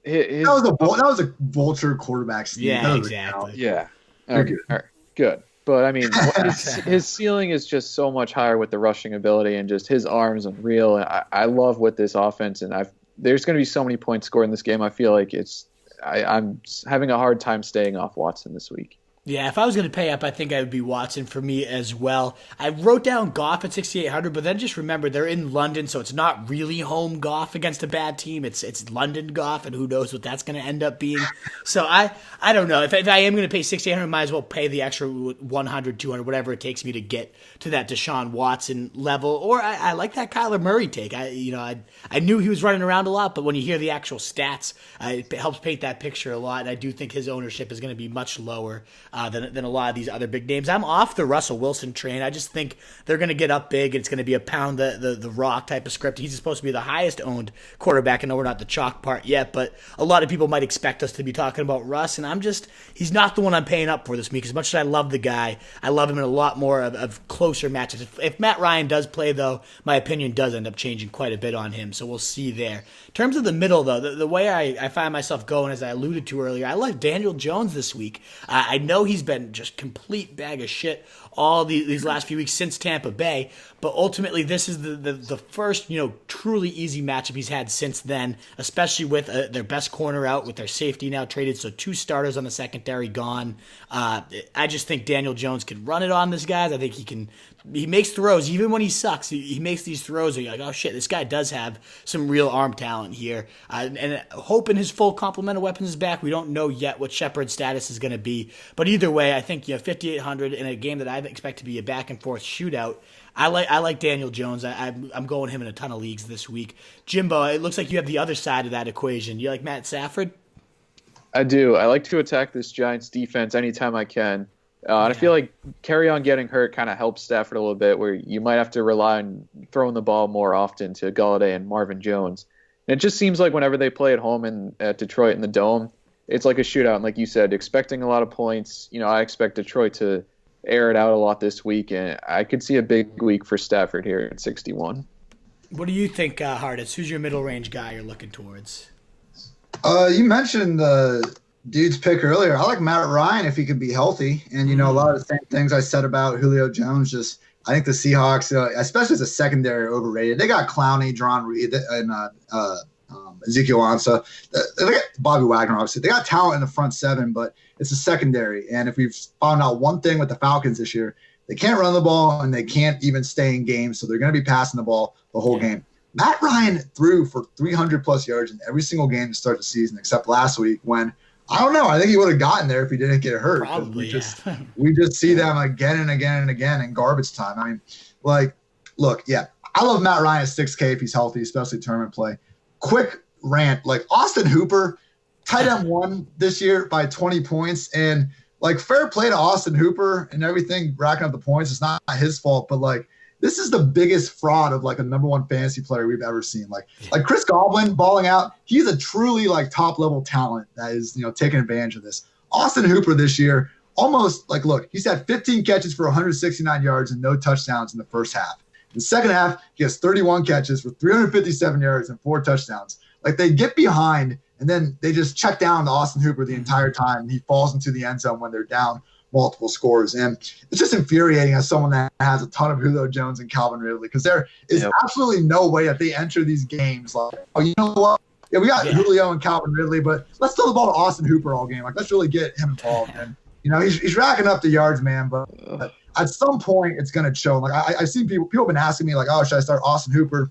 that was a vulture quarterback sneak. Yeah, exactly. Yeah. Okay. All right. Good. But I mean, his ceiling is just so much higher with the rushing ability and just his arms unreal. I love with this offense, and there's going to be so many points scored in this game. I feel like I'm having a hard time staying off Watson this week. Yeah, if I was going to pay up, I think I would be Watson for me as well. I wrote down Goff at 6,800, but then just remember they're in London, so it's not really home Goff against a bad team. It's London Goff, and who knows what that's going to end up being. So I don't know. If I am going to pay 6,800, I might as well pay the extra 100, 200, whatever it takes me to get to that Deshaun Watson level. Or I like that Kyler Murray take. I knew he was running around a lot, but when you hear the actual stats, it helps paint that picture a lot. And I do think his ownership is going to be much lower than a lot of these other big names. I'm off the Russell Wilson train. I just think they're going to get up big. It's going to be a pound the rock type of script. He's supposed to be the highest owned quarterback. I know we're not the chalk part yet, but a lot of people might expect us to be talking about Russ, and he's not the one I'm paying up for this week. As much as I love the guy, I love him in a lot more of closer matches. If Matt Ryan does play, though, my opinion does end up changing quite a bit on him, so we'll see there. In terms of the middle, though, the way I find myself going, as I alluded to earlier, I like Daniel Jones this week. I know he's been just complete bag of shit all these last few weeks since Tampa Bay, but ultimately this is the first truly easy matchup he's had since then, especially with their best corner out, with their safety now traded, so 2 starters on the secondary gone. I just think Daniel Jones can run it on this guy. I think he makes throws even when he sucks. He makes these throws and you're like, oh shit, this guy does have some real arm talent here. And hoping his full complement of weapons is back. We don't know yet what Shepard's status is going to be, but either way, I think 5,800 in a game that I expect to be a back and forth shootout. I like Daniel Jones. I'm going him in a ton of leagues this week. Jimbo, it looks like you have the other side of that equation. You like Matt Stafford? I do. I like to attack this Giants defense anytime I can. And I feel like carry on getting hurt kind of helps Stafford a little bit, where you might have to rely on throwing the ball more often to Golladay and Marvin Jones. And it just seems like whenever they play at home at Detroit in the Dome, it's like a shootout. And like you said, expecting a lot of points. I expect Detroit to air it out a lot this week, and I could see a big week for Stafford here at 61. What do you think, Hartitz? Who's your middle range guy you're looking towards? You mentioned the dude's pick earlier. I like Matt Ryan if he could be healthy. And, a lot of the same things I said about Julio Jones, I think the Seahawks, especially as a secondary, are overrated. They got Clowney, Drawn Reed, and Ezekiel Ansah. They got Bobby Wagner, obviously. They got talent in the front seven, but it's a secondary. And if we've found out one thing with the Falcons this year, they can't run the ball and they can't even stay in games, so they're going to be passing the ball the whole game. Matt Ryan threw for 300-plus yards in every single game to start the season, except last week when – I don't know. I think he would have gotten there if he didn't get hurt. Probably, we just see them again and again and again in garbage time. I mean, I love Matt Ryan at 6K if he's healthy, especially tournament play. Quick rant, Austin Hooper, tight end 1 this year by 20 points, and fair play to Austin Hooper and everything, racking up the points. It's not his fault, but this is the biggest fraud of a number 1 fantasy player we've ever seen. Like Chris Godwin balling out. He's a truly top level talent that is, taking advantage of this. Austin Hooper this year, almost he's had 15 catches for 169 yards and no touchdowns in the first half. In the second half, he has 31 catches for 357 yards and 4 touchdowns. They get behind and then they just check down to Austin Hooper the entire time. And he falls into the end zone when they're down multiple scores. And it's just infuriating as someone that has a ton of Julio Jones and Calvin Ridley, because there is absolutely no way that they enter these games you know what? Yeah, we got Julio and Calvin Ridley, but let's throw the ball to Austin Hooper all game. Let's really get him involved. And, he's racking up the yards, man. But at some point it's going to show. Like I've seen people have been asking me like, oh, should I start Austin Hooper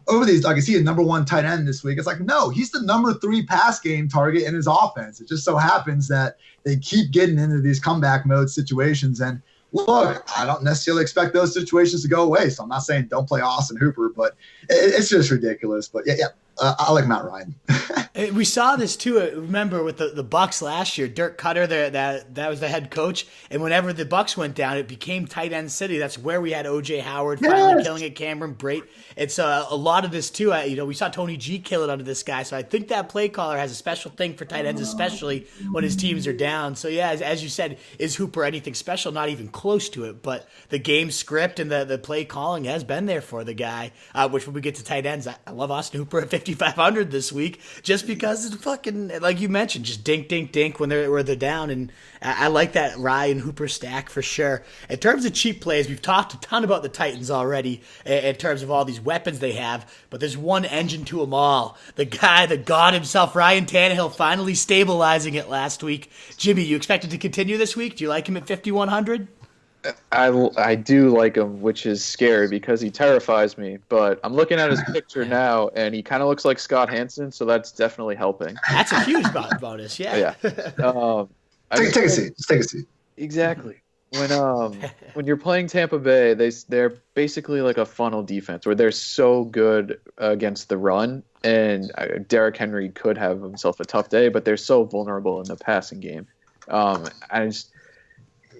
over these? Like, is he a number 1 tight end this week? It's like, no, he's the number 3 pass game target in his offense. It just so happens that they keep getting into these comeback mode situations. And look, I don't necessarily expect those situations to go away. So I'm not saying don't play Austin Hooper, but it's just ridiculous. But yeah. I like Matt Ryan. We saw this too. Remember with the Bucks last year, Dirk Cutter, that was the head coach, and whenever the Bucks went down, it became tight end city. That's where we had O.J. Howard finally killing it, Cameron Brate. It's a lot of this too. We saw Tony G kill it under this guy, so I think that play caller has a special thing for tight ends, especially when his teams are down. So yeah, as you said, is Hooper anything special? Not even close to it. But the game script and the play calling has been there for the guy. Which when we get to tight ends, I love Austin Hooper at 5,500 this week, just because it's fucking, like you mentioned, just dink, dink, dink when they're down, and I like that Ryan Hooper stack for sure. In terms of cheap plays, we've talked a ton about the Titans already in terms of all these weapons they have, but there's one engine to them all. The guy, the god himself, Ryan Tannehill, finally stabilizing it last week. Jimmy, you expect it to continue this week? Do you like him at 5,100? I do like him, which is scary because he terrifies me. But I'm looking at his picture now, and he kind of looks like Scott Hansen, so that's definitely helping. That's a huge bonus, yeah. Yeah. Take a seat. Just take a seat. Exactly. When you're playing Tampa Bay, they're basically like a funnel defense where they're so good against the run, and Derrick Henry could have himself a tough day, but they're so vulnerable in the passing game.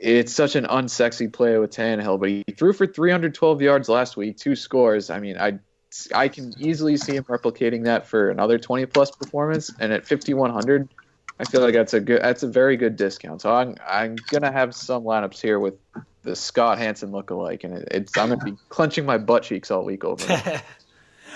It's such an unsexy play with Tannehill, but he threw for 312 yards last week, 2 scores. I mean, I can easily see him replicating that for another 20-plus performance, and at 5,100, I feel like that's a very good discount. So I'm gonna have some lineups here with the Scott Hansen lookalike, and I'm gonna be clenching my butt cheeks all week over it.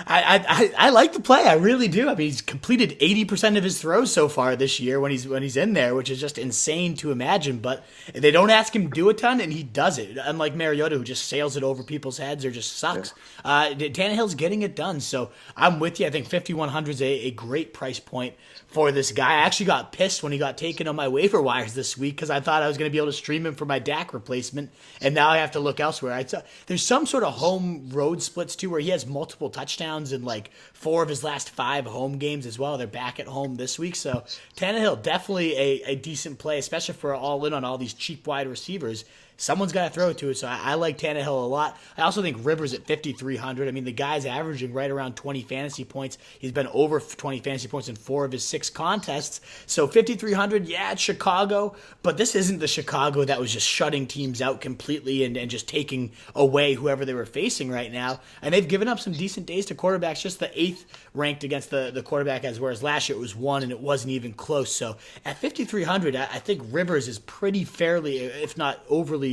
I like the play. I really do. I mean, he's completed 80% of his throws so far this year when he's in there, which is just insane to imagine. But they don't ask him to do a ton, and he does it. Unlike Mariota, who just sails it over people's heads or just sucks. Yeah. Tannehill's getting it done. So I'm with you. I think 5,100 is a great price point for this guy. I actually got pissed when he got taken on my waiver wires this week because I thought I was going to be able to stream him for my Dak replacement, and now I have to look elsewhere. There's some sort of home road splits too where he has multiple touchdowns in like 4 of his last 5 home games as well. They're back at home this week. So Tannehill, definitely a decent play, especially for all in on all these cheap wide receivers. Someone's got to throw it to it, so I like Tannehill a lot. I also think Rivers at 5,300. I mean, the guy's averaging right around 20 fantasy points. He's been over 20 fantasy points in 4 of his 6 contests. So 5,300, yeah, it's Chicago, but this isn't the Chicago that was just shutting teams out completely and just taking away whoever they were facing right now. And they've given up some decent days to quarterbacks, just the 8th ranked against the quarterback, whereas last year it was 1 and it wasn't even close. So at 5,300, I think Rivers is pretty fairly, if not overly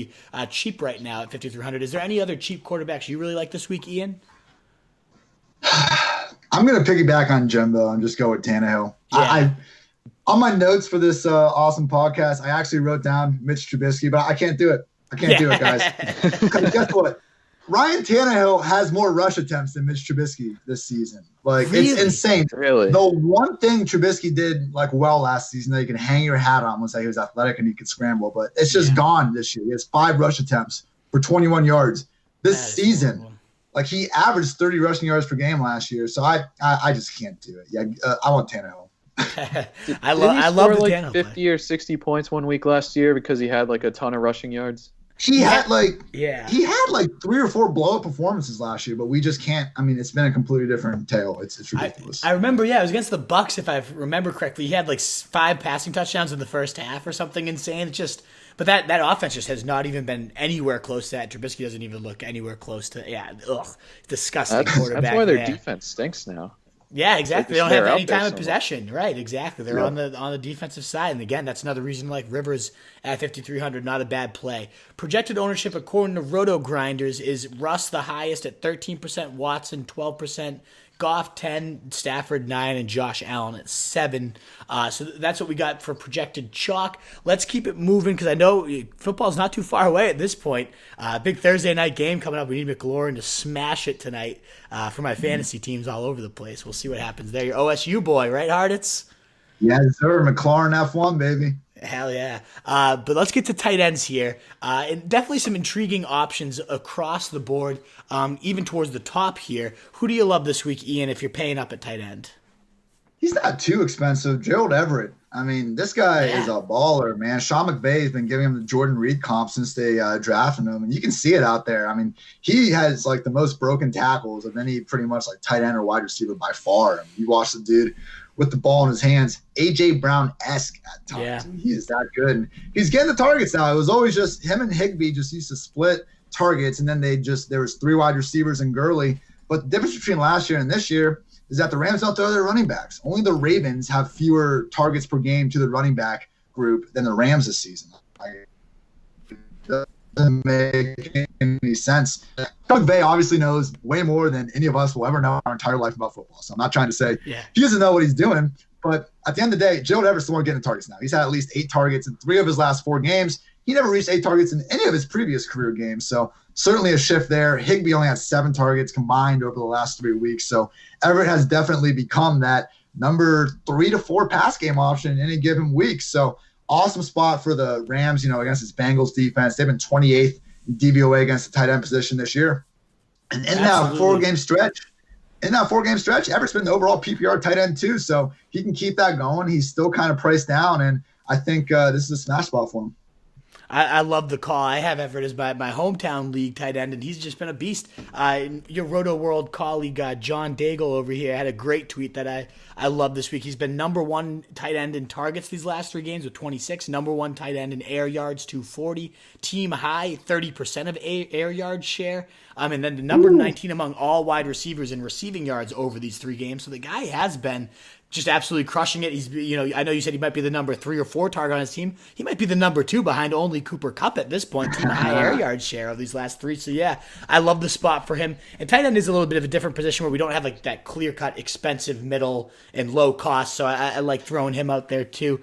cheap right now at 5,300. Is there any other cheap quarterbacks you really like this week, Ian? I'm going to piggyback on Jimbo and just go with Tannehill. Yeah. On my notes for this awesome podcast, I actually wrote down Mitch Trubisky, but I can't do it. I can't do it, guys. Because guess what? Ryan Tannehill has more rush attempts than Mitch Trubisky this season. Like, really? It's insane. Really? The one thing Trubisky did like well last season that you can hang your hat on was that he was athletic and he could scramble, but it's just gone this year. He has 5 rush attempts for 21 yards this season. Horrible. Like, he averaged 30 rushing yards per game last year, so I just can't do it. Yeah, I want Tannehill. I love the Tannehill 50 or 60 points one week last year because he had like a ton of rushing yards. He had like 3 or 4 blow-up performances last year, but we just can't. I mean, it's been a completely different tale. It's ridiculous. I remember, it was against the Bucks, if I remember correctly. He had like 5 passing touchdowns in the first half or something insane. But that offense just has not even been anywhere close to that. Trubisky doesn't even look anywhere close to. Disgusting quarterback. That's why their defense stinks now. Yeah, exactly. They don't have any time of possession. Right, exactly. They're on the defensive side. And again, that's another reason like Rivers at 5,300, not a bad play. Projected ownership according to Roto Grinders is Russ the highest at 13%, Watson 12%, Goff 10, Stafford 9, and Josh Allen at 7. So that's what we got for projected chalk. Let's keep it moving because I know football's not too far away at this point. Big Thursday night game coming up. We need McLaurin to smash it tonight for my fantasy teams all over the place. We'll see what happens there. Your OSU boy, right, Hartitz? Yes, sir. McLaurin F1, baby. Hell yeah. But let's get to tight ends here. And definitely some intriguing options across the board, even towards the top here. Who do you love this week, Ian, if you're paying up at tight end? He's not too expensive. Gerald Everett. I mean, this guy is a baller, man. Sean McVay has been giving him the Jordan Reed comp since they drafted him, and you can see it out there. I mean, he has like the most broken tackles of any pretty much like tight end or wide receiver by far. I mean, you watch the dude with the ball in his hands, A.J. Brown-esque at times. Yeah. I mean, he is that good. And he's getting the targets now. It was always just him and Higbee just used to split targets, and then there was 3 wide receivers and Gurley. But the difference between last year and this year is that the Rams don't throw their running backs. Only the Ravens have fewer targets per game to the running back group than the Rams this season. It doesn't make any sense. Doug Bay obviously knows way more than any of us will ever know our entire life about football. So I'm not trying to say he doesn't know what he's doing. But at the end of the day, Gerald Everett's the one getting targets now. He's had at least 8 targets in 3 of his last 4 games. He never reached 8 targets in any of his previous career games. So certainly a shift there. Higbee only had 7 targets combined over the last 3 weeks. So Everett has definitely become that number 3 to 4 pass game option in any given week. So awesome spot for the Rams, against this Bengals defense. They've been 28th in DVOA against the tight end position this year. And in that 4-game stretch, Everett's been the overall PPR tight end too. So he can keep that going. He's still kind of priced down. And I think this is a smash spot for him. I love the call. I have Everett as my hometown league tight end, and he's just been a beast. Your RotoWorld colleague, John Daigle over here, had a great tweet that I love this week. He's been number 1 tight end in targets these last 3 games with 26, number 1 tight end in air yards, 240, team high, 30% of air yard share, and then the number 19 among all wide receivers in receiving yards over these 3 games. So the guy has been just absolutely crushing it. He's, I know you said he might be the number 3 or 4 target on his team. He might be the number 2 behind only Cooper Kupp at this point, team high air yard share of these last 3. So yeah, I love the spot for him. And tight end is a little bit of a different position where we don't have like that clear cut, expensive middle and low cost. So I like throwing him out there too.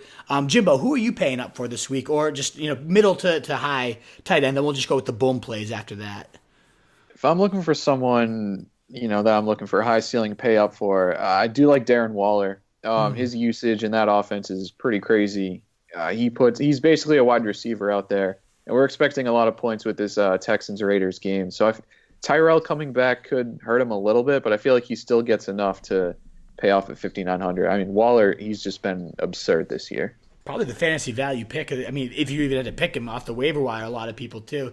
Jimbo, who are you paying up for this week, or just middle to high tight end? Then we'll just go with the boom plays after that. If I'm looking for someone, that I'm looking for a high ceiling pay up for, I do like Darren Waller. His usage in that offense is pretty crazy. He's basically a wide receiver out there, and we're expecting a lot of points with this Texans-Raiders game. So Tyrell coming back could hurt him a little bit, but I feel like he still gets enough to pay off at 5,900. I mean, Waller, he's just been absurd this year. Probably the fantasy value pick. I mean, if you even had to pick him off the waiver wire, a lot of people too.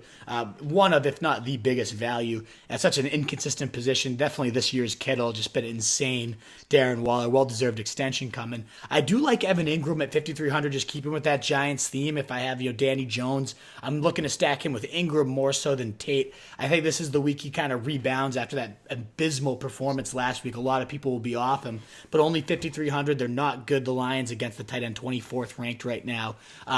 One of, if not the biggest value at such an inconsistent position. Definitely this year's Kittle, just been insane. Darren Waller, well-deserved extension coming. I do like Evan Ingram at 5,300, just keeping with that Giants theme. If I have, Danny Jones, I'm looking to stack him with Ingram more so than Tate. I think this is the week he kind of rebounds after that abysmal performance last week. A lot of people will be off him, but only 5,300. They're not good, the Lions, against the tight end 24th ranked right now.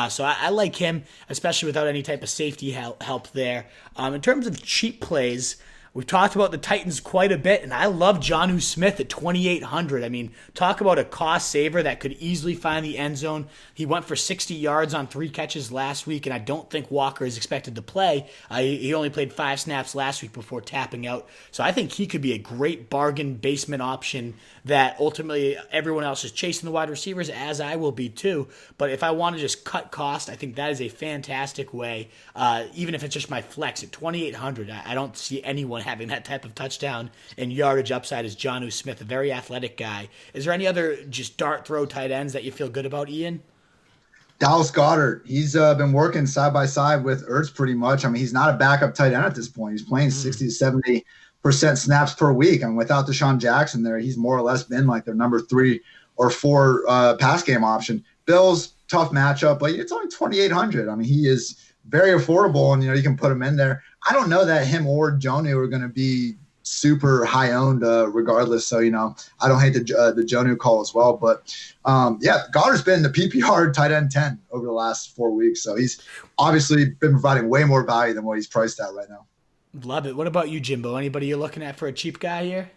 So I like him, especially without any type of safety help there. In terms of cheap plays, we've talked about the Titans quite a bit, and I love Jonnu Smith at 2,800. I mean, talk about a cost saver that could easily find the end zone. He went for 60 yards on 3 catches last week, and I don't think Walker is expected to play. He only played 5 snaps last week before tapping out. So I think he could be a great bargain basement option that ultimately everyone else is chasing the wide receivers, as I will be too. But if I want to just cut cost, I think that is a fantastic way, even if it's just my flex at 2,800. I don't see anyone having that type of touchdown and yardage upside as Jonnu Smith, a very athletic guy. Is there any other just dart throw tight ends that you feel good about, Ian? Dallas Goedert. He's been working side by side with Ertz pretty much. I mean, he's not a backup tight end at this point. He's playing 60 to 70% snaps per week. And without Deshaun Jackson there, he's more or less been like their number 3 or 4 pass game option. Bills, tough matchup, but it's only 2,800. I mean, he is very affordable, and you can put him in there. I don't know that him or Jonnu are going to be super high owned regardless. So, I don't hate the Jonnu call as well. But, Goddard's been the PPR tight end 10 over the last 4 weeks. So he's obviously been providing way more value than what he's priced at right now. Love it. What about you, Jimbo? Anybody you're looking at for a cheap guy here?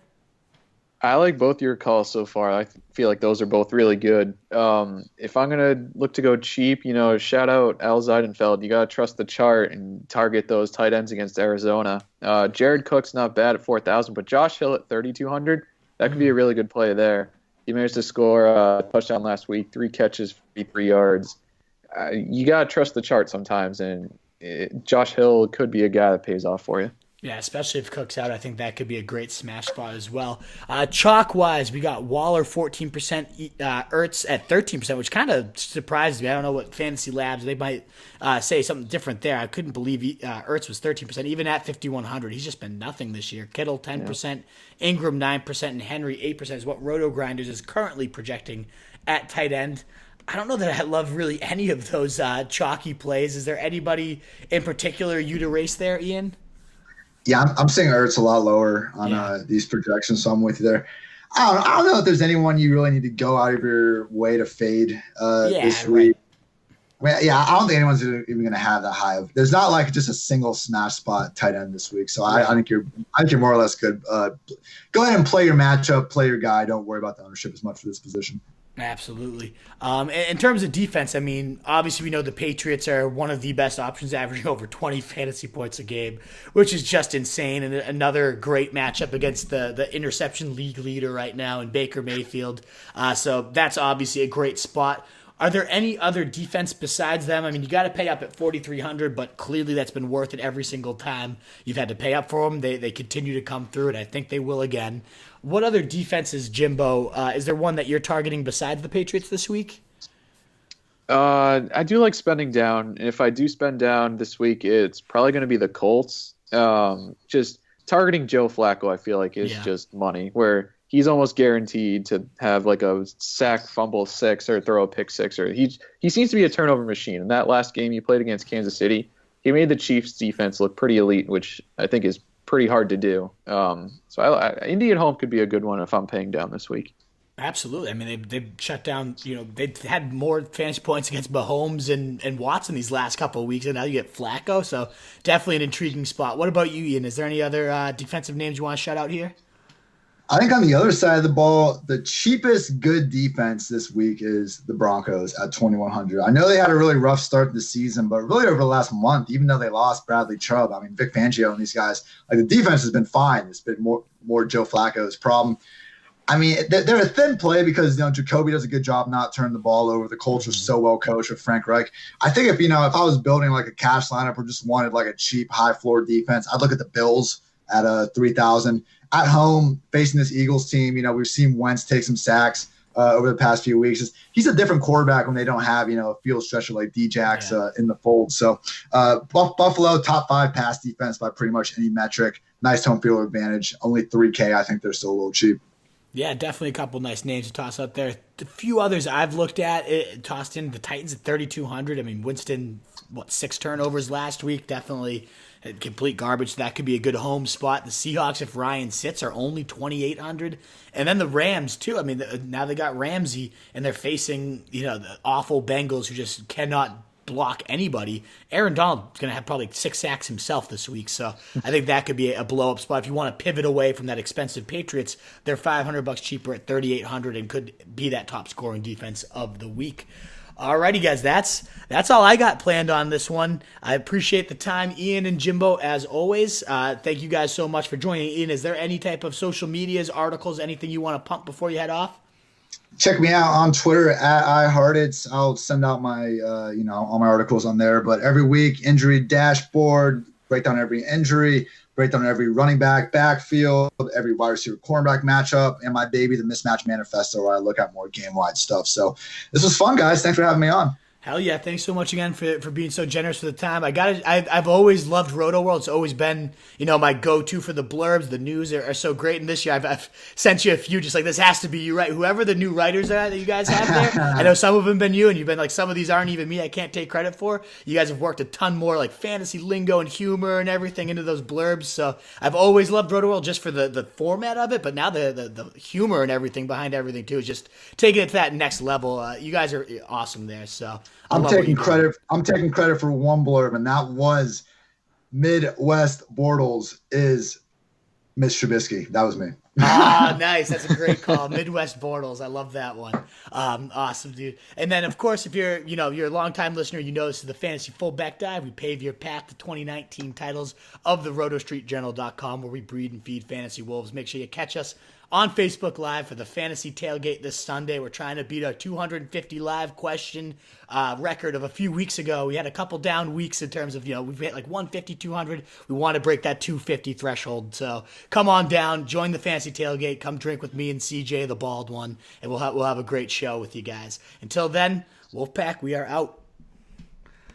I like both your calls so far. I feel like those are both really good. If I'm going to look to go cheap, shout out Al Zeidenfeld. You got to trust the chart and target those tight ends against Arizona. Jared Cook's not bad at 4,000, but Josh Hill at 3,200, that could be a really good play there. He managed to score a touchdown last week, 3 catches, 53 yards. you got to trust the chart sometimes, and Josh Hill could be a guy that pays off for you. Yeah, especially if Cook's out, I think that could be a great smash spot as well. Chalk-wise, we got Waller 14%, Ertz at 13%, which kind of surprises me. I don't know what Fantasy Labs, they might say something different there. I couldn't believe Ertz was 13%, even at 5,100. He's just been nothing this year. Kittle 10%, Ingram 9%, and Henry 8% is what Roto Grinders is currently projecting at tight end. I don't know that I love really any of those chalky plays. Is there anybody in particular you'd erase there, Ian? Yeah, I'm seeing Ertz a lot lower on these projections, so I'm with you there. I don't know if there's anyone you really need to go out of your way to fade this week. Right. I don't think anyone's even going to have that high. There's not like just a single smash spot tight end this week, so I think you're more or less good. Go ahead and play your matchup, play your guy. Don't worry about the ownership as much for this position. Absolutely. In terms of defense, I mean, obviously we know the Patriots are one of the best options, averaging over 20 fantasy points a game, which is just insane. And another great matchup against the interception league leader right now in Baker Mayfield. So that's obviously a great spot. Are there any other defense besides them? I mean, you got to pay up at 4,300, but clearly that's been worth it every single time you've had to pay up for them. They continue to come through, and I think they will again. What other defenses, Jimbo? Is there one that you're targeting besides the Patriots this week? I do like spending down. If I do spend down this week, it's probably going to be the Colts. Just targeting Joe Flacco, I feel like, is just money, where he's almost guaranteed to have like a sack, fumble 6 or throw a pick 6. Or he seems to be a turnover machine. In that last game he played against Kansas City, he made the Chiefs' defense look pretty elite, which I think is pretty hard to do. So Indy at home could be a good one if I'm paying down this week. Absolutely. I mean, they've shut down, they've had more fantasy points against Mahomes and Watson these last couple of weeks, and now you get Flacco. So definitely an intriguing spot. What about you, Ian? Is there any other defensive names you want to shout out here? I think on the other side of the ball, the cheapest good defense this week is the Broncos at 2,100. I know they had a really rough start to the season, but really over the last month, even though they lost Bradley Chubb, I mean, Vic Fangio and these guys, like the defense has been fine. It's been more Joe Flacco's problem. I mean, they're a thin play because, Jacoby does a good job not turning the ball over. The Colts are so well coached with Frank Reich. I think if I was building like a cash lineup or just wanted like a cheap high floor defense, I'd look at the Bills at 3,000. At home, facing this Eagles team, we've seen Wentz take some sacks over the past few weeks. He's a different quarterback when they don't have, a field stretcher like D-Jax in the fold. So Buffalo, top 5 pass defense by pretty much any metric. Nice home field advantage. Only $3K. I think they're still a little cheap. Yeah, definitely a couple nice names to toss out there. A few others I've looked at, tossed in the Titans at 3,200. I mean, Winston, 6 turnovers last week? Definitely complete garbage. That could be a good home spot. The Seahawks, if Ryan sits, are only 2,800. And then the Rams, too. I mean, now they got Ramsey, and they're facing, the awful Bengals who just cannot block anybody. Aaron Donald's going to have probably 6 sacks himself this week, so I think that could be a blow-up spot. If you want to pivot away from that expensive Patriots, they're $500 cheaper at 3,800 and could be that top-scoring defense of the week. Alrighty, guys, that's all I got planned on this one. I appreciate the time, Ian and Jimbo, as always. Thank you guys so much for joining. Ian, is there any type of social medias, articles, anything you want to pump before you head off? Check me out on Twitter at Hartitz. I'll send out my, all my articles on there. But every week, injury dashboard, break down every injury, break down every running back, backfield, every wide receiver, cornerback matchup, and my baby, the mismatch manifesto, where I look at more game-wide stuff. So this was fun, guys. Thanks for having me on. Hell yeah. Thanks so much again for being so generous with the time. I've always loved RotoWorld. It's always been, my go-to for the blurbs. The news are so great. And this year I've sent you a few just like, this has to be you, right? Whoever the new writers are that you guys have there. I know some of them been you, and you've been like, some of these aren't even me. I can't take credit for. You guys have worked a ton more like fantasy lingo and humor and everything into those blurbs. So I've always loved RotoWorld just for the format of it. But now the humor and everything behind everything too is just taking it to that next level. You guys are awesome there. So I'm taking credit for one blurb, and that was Midwest Bortles is Mitch Trubisky. That was me. Ah, nice. That's a great call. Midwest Bortles. I love that one. Awesome, dude. And then, of course, if you're a longtime listener, this is the Fantasy Fullback Dive. We pave your path to 2019 titles of the RotoStreetJournal.com, where we breed and feed fantasy wolves. Make sure you catch us on Facebook Live for the Fantasy Tailgate this Sunday. We're trying to beat our 250 live question record of a few weeks ago. We had a couple down weeks in terms of, we've hit like 150, 200. We want to break that 250 threshold. So come on down, join the Fantasy Tailgate, come drink with me and CJ, the bald one, and we'll have a great show with you guys. Until then, Wolfpack, we are out.